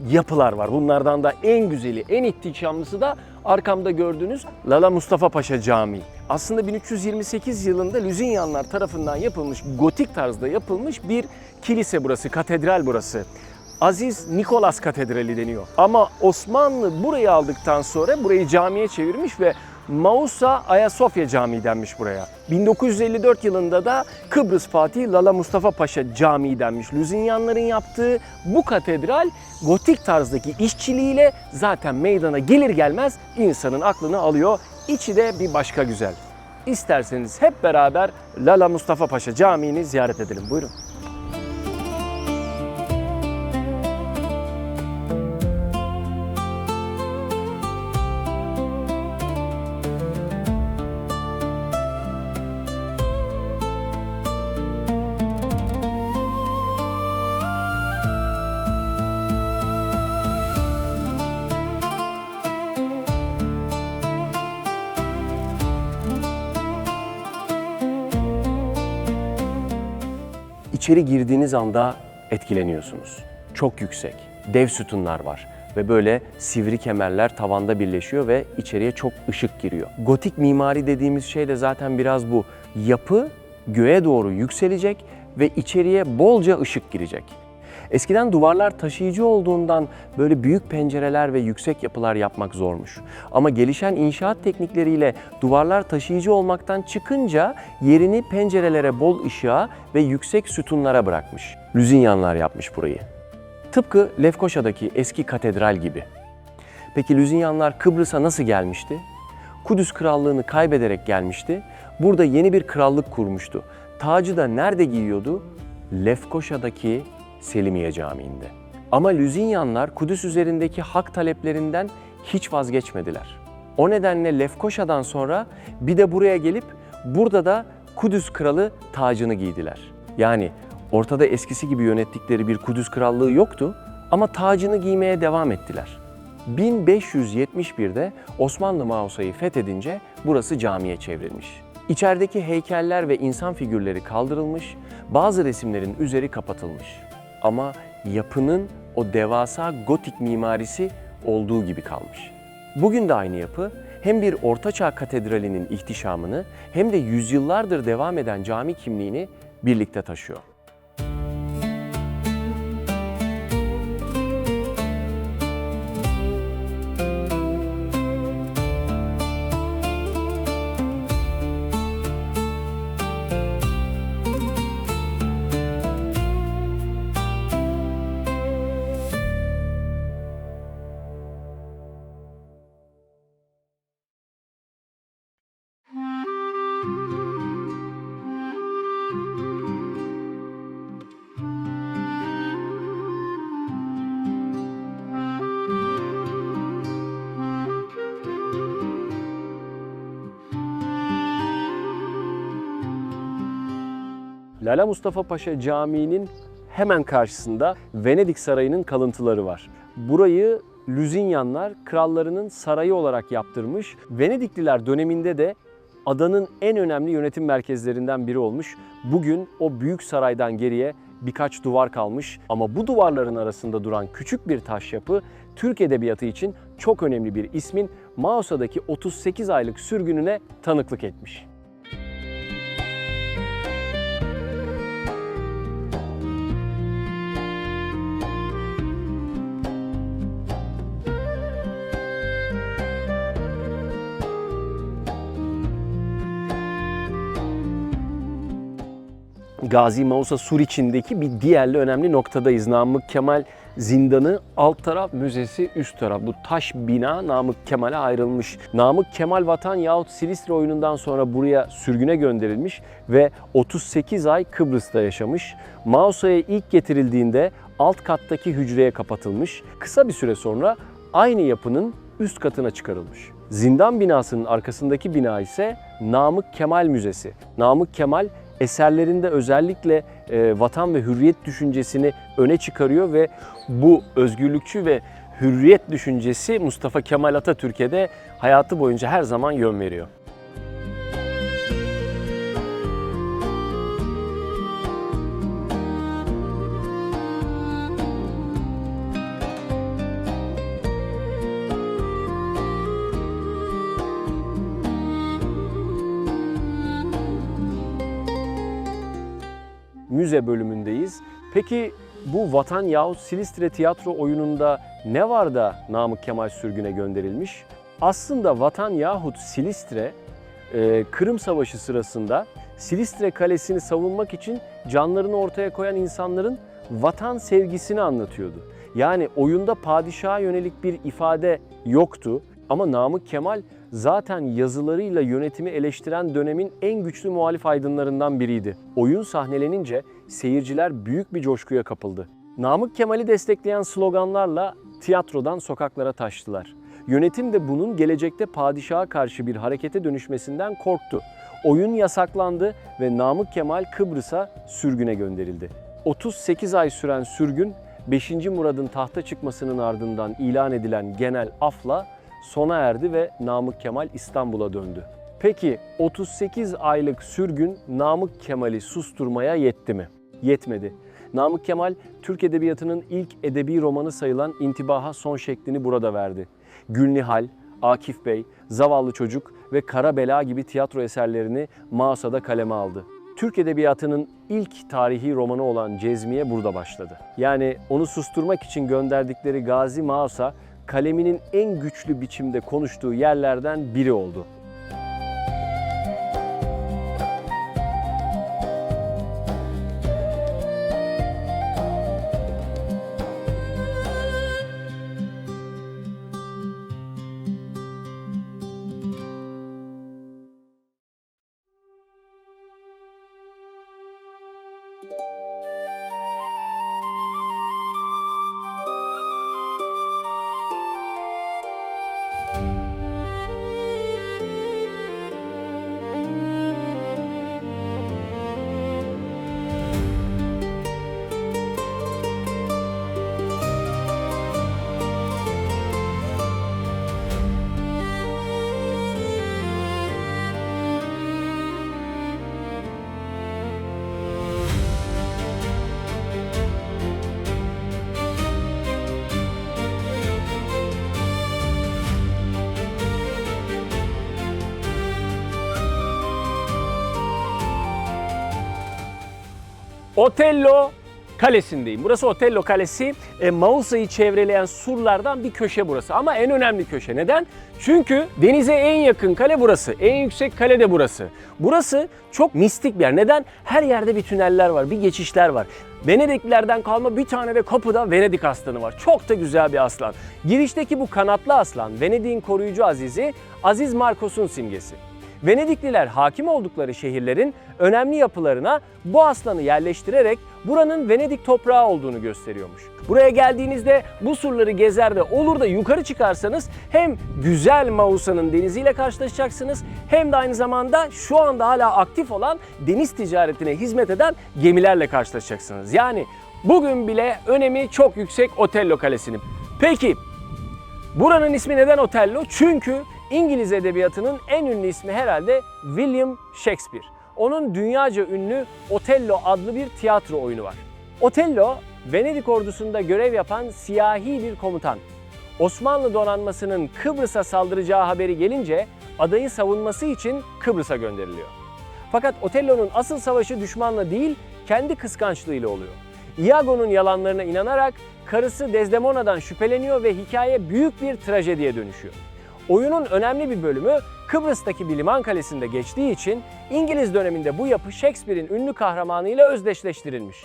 S1: yapılar var. Bunlardan da en güzeli, en ihtişamlısı da arkamda gördüğünüz Lala Mustafa Paşa Camii. Aslında 1328 yılında Lüzinyanlar tarafından yapılmış, gotik tarzda yapılmış bir kilise burası, katedral burası. Aziz Nikolas Katedrali deniyor. Ama Osmanlı burayı aldıktan sonra burayı camiye çevirmiş ve Mausa Ayasofya Camii denmiş buraya. 1954 yılında da Kıbrıs Fatih Lala Mustafa Paşa Camii denmiş. Lüzinyanların yaptığı bu katedral gotik tarzdaki işçiliğiyle zaten meydana gelir gelmez insanın aklını alıyor. İçi de bir başka güzel. İsterseniz hep beraber Lala Mustafa Paşa Camii'ni ziyaret edelim. Buyurun. içeri girdiğiniz anda etkileniyorsunuz. Çok yüksek, dev sütunlar var ve böyle sivri kemerler tavanda birleşiyor ve içeriye çok ışık giriyor. Gotik mimari dediğimiz şey de zaten biraz bu. Yapı göğe doğru yükselecek ve içeriye bolca ışık girecek. Eskiden duvarlar taşıyıcı olduğundan böyle büyük pencereler ve yüksek yapılar yapmak zormuş. Ama gelişen inşaat teknikleriyle duvarlar taşıyıcı olmaktan çıkınca yerini pencerelere bol ışığa ve yüksek sütunlara bırakmış. Lüzinyanlar yapmış burayı. Tıpkı Lefkoşa'daki eski katedral gibi. Peki Lüzinyanlar Kıbrıs'a nasıl gelmişti? Kudüs Krallığını kaybederek gelmişti. Burada yeni bir krallık kurmuştu. Tacı da nerede giyiyordu? Lefkoşa'daki Selimiye Camii'nde. Ama Lüzinyanlar Kudüs üzerindeki hak taleplerinden hiç vazgeçmediler. O nedenle Lefkoşa'dan sonra bir de buraya gelip burada da Kudüs Kralı tacını giydiler. Yani ortada eskisi gibi yönettikleri bir Kudüs Krallığı yoktu ama tacını giymeye devam ettiler. 1571'de Osmanlı Mausa'yı fethedince burası camiye çevrilmiş. İçerideki heykeller ve insan figürleri kaldırılmış, bazı resimlerin üzeri kapatılmış. Ama yapının o devasa gotik mimarisi olduğu gibi kalmış. Bugün de aynı yapı hem bir ortaçağ katedralinin ihtişamını hem de yüzyıllardır devam eden cami kimliğini birlikte taşıyor. Lala Mustafa Paşa Camii'nin hemen karşısında Venedik Sarayı'nın kalıntıları var. Burayı Lüzinyanlar krallarının sarayı olarak yaptırmış. Venedikliler döneminde de adanın en önemli yönetim merkezlerinden biri olmuş. Bugün o büyük saraydan geriye birkaç duvar kalmış ama bu duvarların arasında duran küçük bir taş yapı Türk edebiyatı için çok önemli bir ismin Mausa'daki 38 aylık sürgününe tanıklık etmiş. Gazi Mausa Suriçi'ndeki bir diğerli önemli noktadayız. Namık Kemal Zindanı alt taraf, müzesi üst taraf. Bu taş bina Namık Kemal'e ayrılmış. Namık Kemal Vatan yahut Silistre oyunundan sonra buraya sürgüne gönderilmiş ve 38 ay Kıbrıs'ta yaşamış. Mausa'ya ilk getirildiğinde alt kattaki hücreye kapatılmış. Kısa bir süre sonra aynı yapının üst katına çıkarılmış. Zindan binasının arkasındaki bina ise Namık Kemal Müzesi. Namık Kemal eserlerinde özellikle vatan ve hürriyet düşüncesini öne çıkarıyor ve bu özgürlükçü ve hürriyet düşüncesi Mustafa Kemal Atatürk'e de hayatı boyunca her zaman yön veriyor. Müze bölümündeyiz. Peki bu Vatan yahut Silistre tiyatro oyununda ne var da Namık Kemal sürgüne gönderilmiş? Aslında Vatan yahut Silistre, Kırım Savaşı sırasında Silistre Kalesi'ni savunmak için canlarını ortaya koyan insanların vatan sevgisini anlatıyordu. Yani oyunda padişaha yönelik bir ifade yoktu ama Namık Kemal zaten yazılarıyla yönetimi eleştiren dönemin en güçlü muhalif aydınlarından biriydi. Oyun sahnelenince seyirciler büyük bir coşkuya kapıldı. Namık Kemal'i destekleyen sloganlarla tiyatrodan sokaklara taştılar. Yönetim de bunun gelecekte padişaha karşı bir harekete dönüşmesinden korktu. Oyun yasaklandı ve Namık Kemal Kıbrıs'a sürgüne gönderildi. 38 ay süren sürgün 5. Murad'ın tahta çıkmasının ardından ilan edilen genel afla sona erdi ve Namık Kemal İstanbul'a döndü. Peki 38 aylık sürgün Namık Kemal'i susturmaya yetti mi? yetmedi. Namık Kemal, Türk Edebiyatı'nın ilk edebi romanı sayılan İntibaha son şeklini burada verdi. Gülnihal, Akif Bey, Zavallı Çocuk ve Kara Bela gibi tiyatro eserlerini Mausa'da kaleme aldı. Türk Edebiyatı'nın ilk tarihi romanı olan Cezmiye burada başladı. Yani onu susturmak için gönderdikleri Gazi Mausa, kaleminin en güçlü biçimde konuştuğu yerlerden biri oldu. Otello Kalesi'ndeyim. Burası Otello Kalesi. Mausa'yı çevreleyen surlardan bir köşe burası. Ama en önemli köşe. Neden? Çünkü denize en yakın kale burası. En yüksek kale de burası. Burası çok mistik bir yer. Neden? Her yerde bir tüneller var, bir geçişler var. Venediklilerden kalma bir tane de kapıda Venedik aslanı var. Çok da güzel bir aslan. Girişteki bu kanatlı aslan, Venedik'in koruyucu azizi, Aziz Marcos'un simgesi. Venedikliler hakim oldukları şehirlerin önemli yapılarına bu aslanı yerleştirerek buranın Venedik toprağı olduğunu gösteriyormuş. Buraya geldiğinizde bu surları gezer de olur da yukarı çıkarsanız hem güzel Mausa'nın deniziyle karşılaşacaksınız hem de aynı zamanda şu anda hala aktif olan deniz ticaretine hizmet eden gemilerle karşılaşacaksınız. Yani bugün bile önemi çok yüksek Otello Kalesi'nin. Peki buranın ismi neden Otello? Çünkü İngiliz edebiyatının en ünlü ismi herhalde William Shakespeare. Onun dünyaca ünlü Otello adlı bir tiyatro oyunu var. Otello, Venedik ordusunda görev yapan siyahi bir komutan. Osmanlı donanmasının Kıbrıs'a saldıracağı haberi gelince adayı savunması için Kıbrıs'a gönderiliyor. Fakat Otello'nun asıl savaşı düşmanla değil, kendi kıskançlığıyla oluyor. Iago'nun yalanlarına inanarak karısı Desdemona'dan şüpheleniyor ve hikaye büyük bir trajediye dönüşüyor. Oyunun önemli bir bölümü Kıbrıs'taki bir liman kalesinde geçtiği için İngiliz döneminde bu yapı Shakespeare'in ünlü kahramanıyla özdeşleştirilmiş.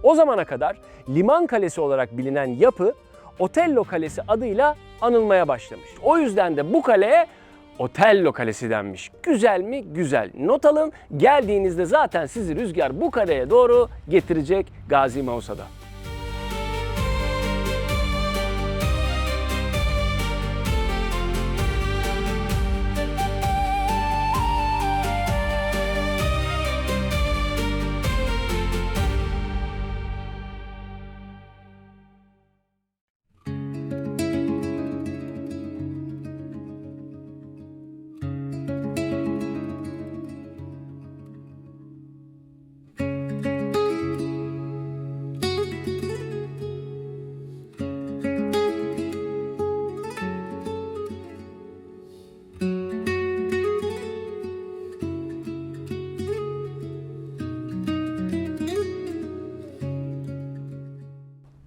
S1: O zamana kadar liman kalesi olarak bilinen yapı Otello Kalesi adıyla anılmaya başlamış. O yüzden de bu kaleye Otello Kalesi denmiş. Güzel mi? Güzel. Not alın. Geldiğinizde zaten sizi rüzgar bu kaleye doğru getirecek Gazi Mausa'da.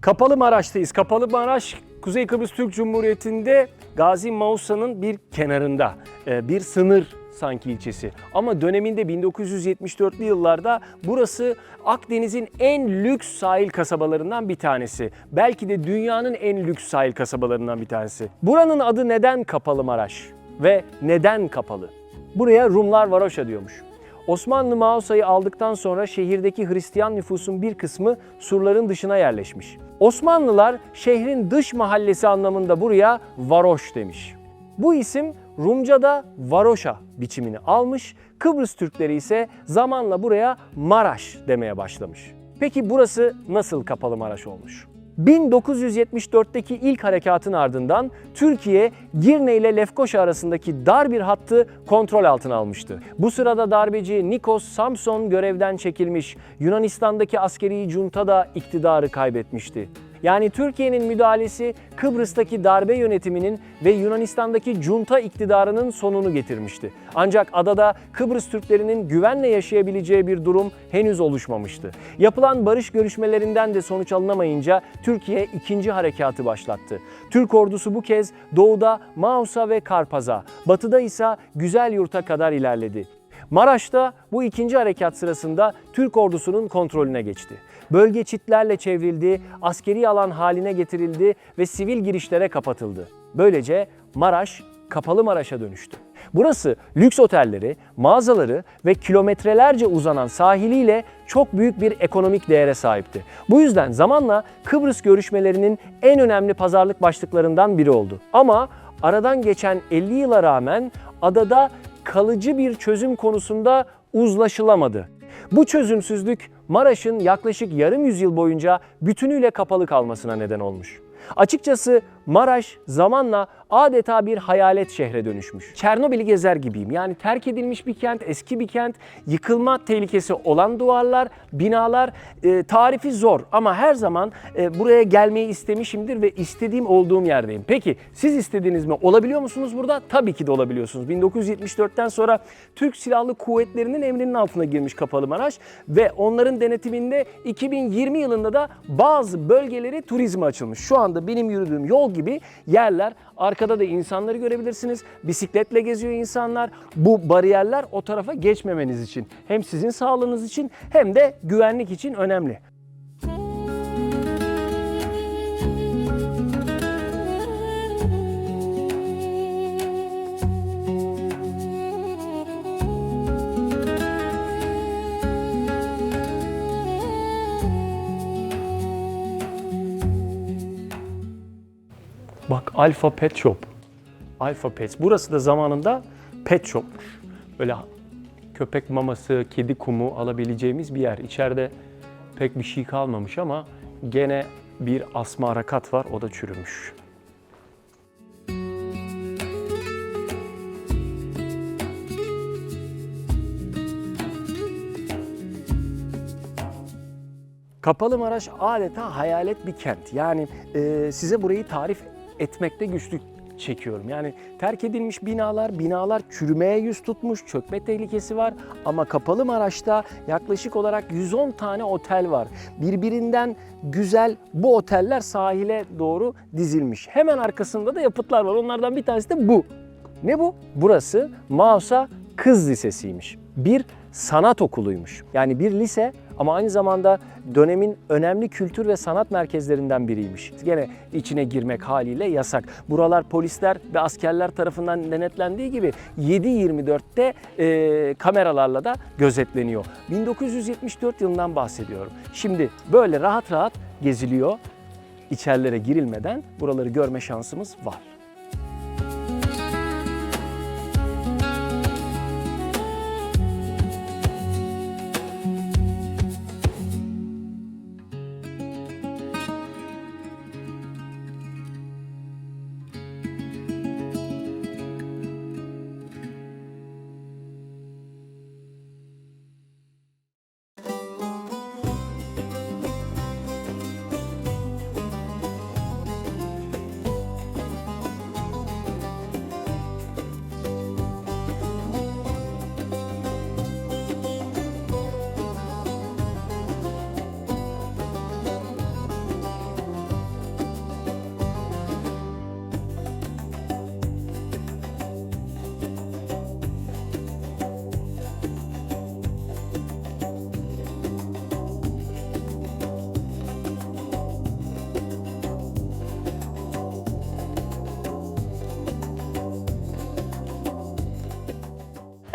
S1: Kapalı Maraş'tayız. Kapalı Maraş, Kuzey Kıbrıs Türk Cumhuriyeti'nde Gazi Mausa'nın bir kenarında, bir sınır sanki ilçesi. Ama döneminde 1974'lü yıllarda burası Akdeniz'in en lüks sahil kasabalarından bir tanesi. Belki de dünyanın en lüks sahil kasabalarından bir tanesi. Buranın adı neden Kapalı Maraş ve neden kapalı? Buraya Rumlar Varoşa diyormuş. Osmanlı Mausa'yı aldıktan sonra şehirdeki Hristiyan nüfusun bir kısmı surların dışına yerleşmiş. Osmanlılar şehrin dış mahallesi anlamında buraya Varoş demiş. Bu isim Rumca'da Varoşa biçimini almış, Kıbrıs Türkleri ise zamanla buraya Maraş demeye başlamış. Peki burası nasıl Kapalı Maraş olmuş? 1974'teki ilk harekatın ardından Türkiye, Girne ile Lefkoşa arasındaki dar bir hattı kontrol altına almıştı. Bu sırada darbeci Nikos Samson görevden çekilmiş, Yunanistan'daki askeri junta da iktidarı kaybetmişti. Yani Türkiye'nin müdahalesi Kıbrıs'taki darbe yönetiminin ve Yunanistan'daki junta iktidarının sonunu getirmişti. Ancak adada Kıbrıs Türklerinin güvenle yaşayabileceği bir durum henüz oluşmamıştı. Yapılan barış görüşmelerinden de sonuç alınamayınca Türkiye ikinci harekatı başlattı. Türk ordusu bu kez doğuda Mausa ve Karpaz'a, batıda ise Güzelyurt'a kadar ilerledi. Maraş'ta bu ikinci harekat sırasında Türk ordusunun kontrolüne geçti. Bölge çitlerle çevrildi, askeri alan haline getirildi ve sivil girişlere kapatıldı. Böylece Maraş, Kapalı Maraş'a dönüştü. Burası lüks otelleri, mağazaları ve kilometrelerce uzanan sahiliyle çok büyük bir ekonomik değere sahipti. Bu yüzden zamanla Kıbrıs görüşmelerinin en önemli pazarlık başlıklarından biri oldu. Ama aradan geçen 50 yıla rağmen adada kalıcı bir çözüm konusunda uzlaşılamadı. Bu çözümsüzlük Maraş'ın yaklaşık yarım yüzyıl boyunca bütünüyle kapalı kalmasına neden olmuş. Açıkçası Maraş zamanla adeta bir hayalet şehre dönüşmüş. Çernobil'i gezer gibiyim. Yani terk edilmiş bir kent, eski bir kent, yıkılma tehlikesi olan duvarlar, binalar, tarifi zor ama her zaman buraya gelmeyi istemişimdir ve istediğim olduğum yerdeyim. Peki siz istediniz mi? Olabiliyor musunuz burada? Tabii ki de olabiliyorsunuz. 1974'ten sonra Türk Silahlı Kuvvetleri'nin emrinin altına girmiş Kapalı Maraş ve onların denetiminde 2020 yılında da bazı bölgeleri turizme açılmış. Şu anda benim yürüdüğüm yol gibi yerler, arkada da insanları görebilirsiniz. Bisikletle geziyor insanlar. Bu bariyerler o tarafa geçmemeniz için, hem sizin sağlığınız için hem de güvenlik için önemli. Bak, Alfa Pet Shop. Alfa Pets. Burası da zamanında pet shop'muş. Böyle köpek maması, kedi kumu alabileceğimiz bir yer. İçeride pek bir şey kalmamış ama gene bir asma harakat var. O da çürümüş. Kapalı Maraş adeta hayalet bir kent. Yani size burayı tarif etmekte güçlük çekiyorum. Yani terk edilmiş binalar çürümeye yüz tutmuş, çökme tehlikesi var. Ama Kapalı Maraş'ta yaklaşık olarak 110 tane otel var. Birbirinden güzel bu oteller sahile doğru dizilmiş. Hemen arkasında da yapıtlar var. Onlardan bir tanesi de bu. Ne bu? Burası Mausa Kız Lisesi'ymiş. Bir sanat okuluymuş. Yani bir lise ama aynı zamanda dönemin önemli kültür ve sanat merkezlerinden biriymiş. Gene içine girmek haliyle yasak. Buralar polisler ve askerler tarafından denetlendiği gibi 7/24'te kameralarla da gözetleniyor. 1974 yılından bahsediyorum. Şimdi böyle rahat rahat geziliyor. İçerilere girilmeden buraları görme şansımız var.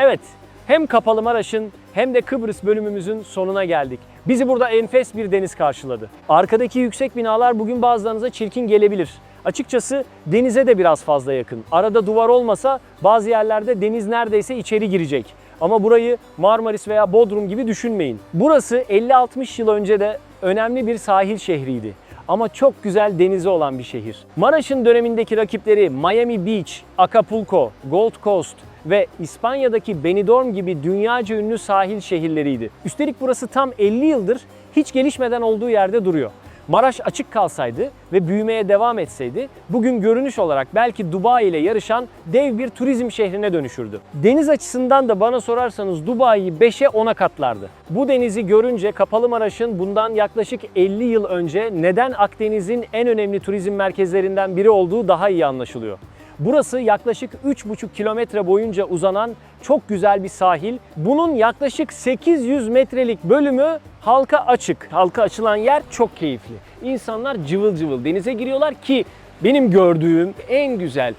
S1: Evet, hem Kapalı Maraş'ın hem de Kıbrıs bölümümüzün sonuna geldik. Bizi burada enfes bir deniz karşıladı. Arkadaki yüksek binalar bugün bazılarınıza çirkin gelebilir. Açıkçası denize de biraz fazla yakın. Arada duvar olmasa bazı yerlerde deniz neredeyse içeri girecek. Ama burayı Marmaris veya Bodrum gibi düşünmeyin. Burası 50-60 yıl önce de önemli bir sahil şehriydi. ama çok güzel denizi olan bir şehir. Maraş'ın dönemindeki rakipleri Miami Beach, Acapulco, Gold Coast ve İspanya'daki Benidorm gibi dünyaca ünlü sahil şehirleriydi. Üstelik burası tam 50 yıldır hiç gelişmeden olduğu yerde duruyor. Maraş açık kalsaydı ve büyümeye devam etseydi bugün görünüş olarak belki Dubai ile yarışan dev bir turizm şehrine dönüşürdü. Deniz açısından da bana sorarsanız Dubai'yi 5'e 10'a katlardı. Bu denizi görünce Kapalı Maraş'ın bundan yaklaşık 50 yıl önce neden Akdeniz'in en önemli turizm merkezlerinden biri olduğu daha iyi anlaşılıyor. Burası yaklaşık 3,5 kilometre boyunca uzanan çok güzel bir sahil. Bunun yaklaşık 800 metrelik bölümü halka açık. Halka açılan yer çok keyifli. İnsanlar cıvıl cıvıl denize giriyorlar ki benim gördüğüm en güzel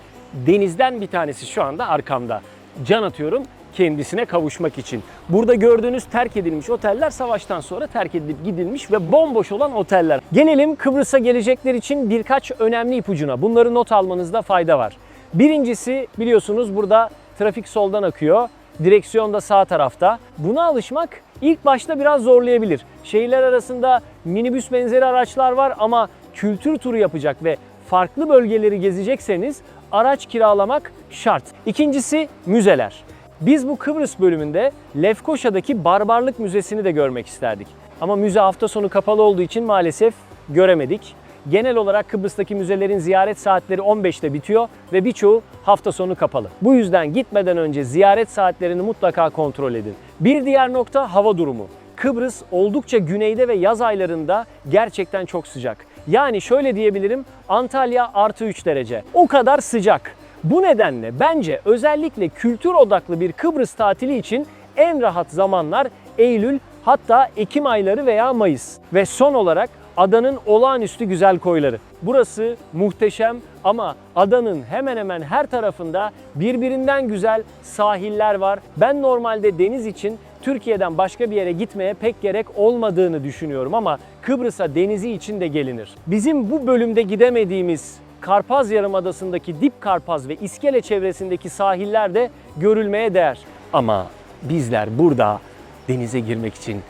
S1: denizden bir tanesi şu anda arkamda. Can atıyorum kendisine kavuşmak için. Burada gördüğünüz terk edilmiş oteller savaştan sonra terk edilip gidilmiş ve bomboş olan oteller. Gelelim Kıbrıs'a gelecekler için birkaç önemli ipucuna. Bunları not almanızda fayda var. Birincisi biliyorsunuz burada trafik soldan akıyor. Direksiyon da sağ tarafta. Buna alışmak ilk başta biraz zorlayabilir. Şehirler arasında minibüs benzeri araçlar var ama kültür turu yapacak ve farklı bölgeleri gezecekseniz araç kiralamak şart. İkincisi müzeler. Biz bu Kıbrıs bölümünde Lefkoşa'daki Barbarlık Müzesi'ni de görmek isterdik. Ama müze hafta sonu kapalı olduğu için maalesef göremedik. Genel olarak Kıbrıs'taki müzelerin ziyaret saatleri 15'te bitiyor ve birçoğu hafta sonu kapalı. Bu yüzden gitmeden önce ziyaret saatlerini mutlaka kontrol edin. Bir diğer nokta hava durumu. Kıbrıs oldukça güneyde ve yaz aylarında gerçekten çok sıcak. Yani şöyle diyebilirim, Antalya +3 derece. O kadar sıcak. Bu nedenle bence özellikle kültür odaklı bir Kıbrıs tatili için en rahat zamanlar Eylül, hatta Ekim ayları veya Mayıs. Ve son olarak adanın olağanüstü güzel koyları. Burası muhteşem ama adanın hemen hemen her tarafında birbirinden güzel sahiller var. Ben normalde deniz için Türkiye'den başka bir yere gitmeye pek gerek olmadığını düşünüyorum ama Kıbrıs'a denizi için de gelinir. Bizim bu bölümde gidemediğimiz Karpaz Yarımadası'ndaki Dip Karpaz ve İskele çevresindeki sahiller de görülmeye değer. Ama bizler burada denize girmek için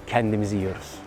S1: kendimizi yiyoruz.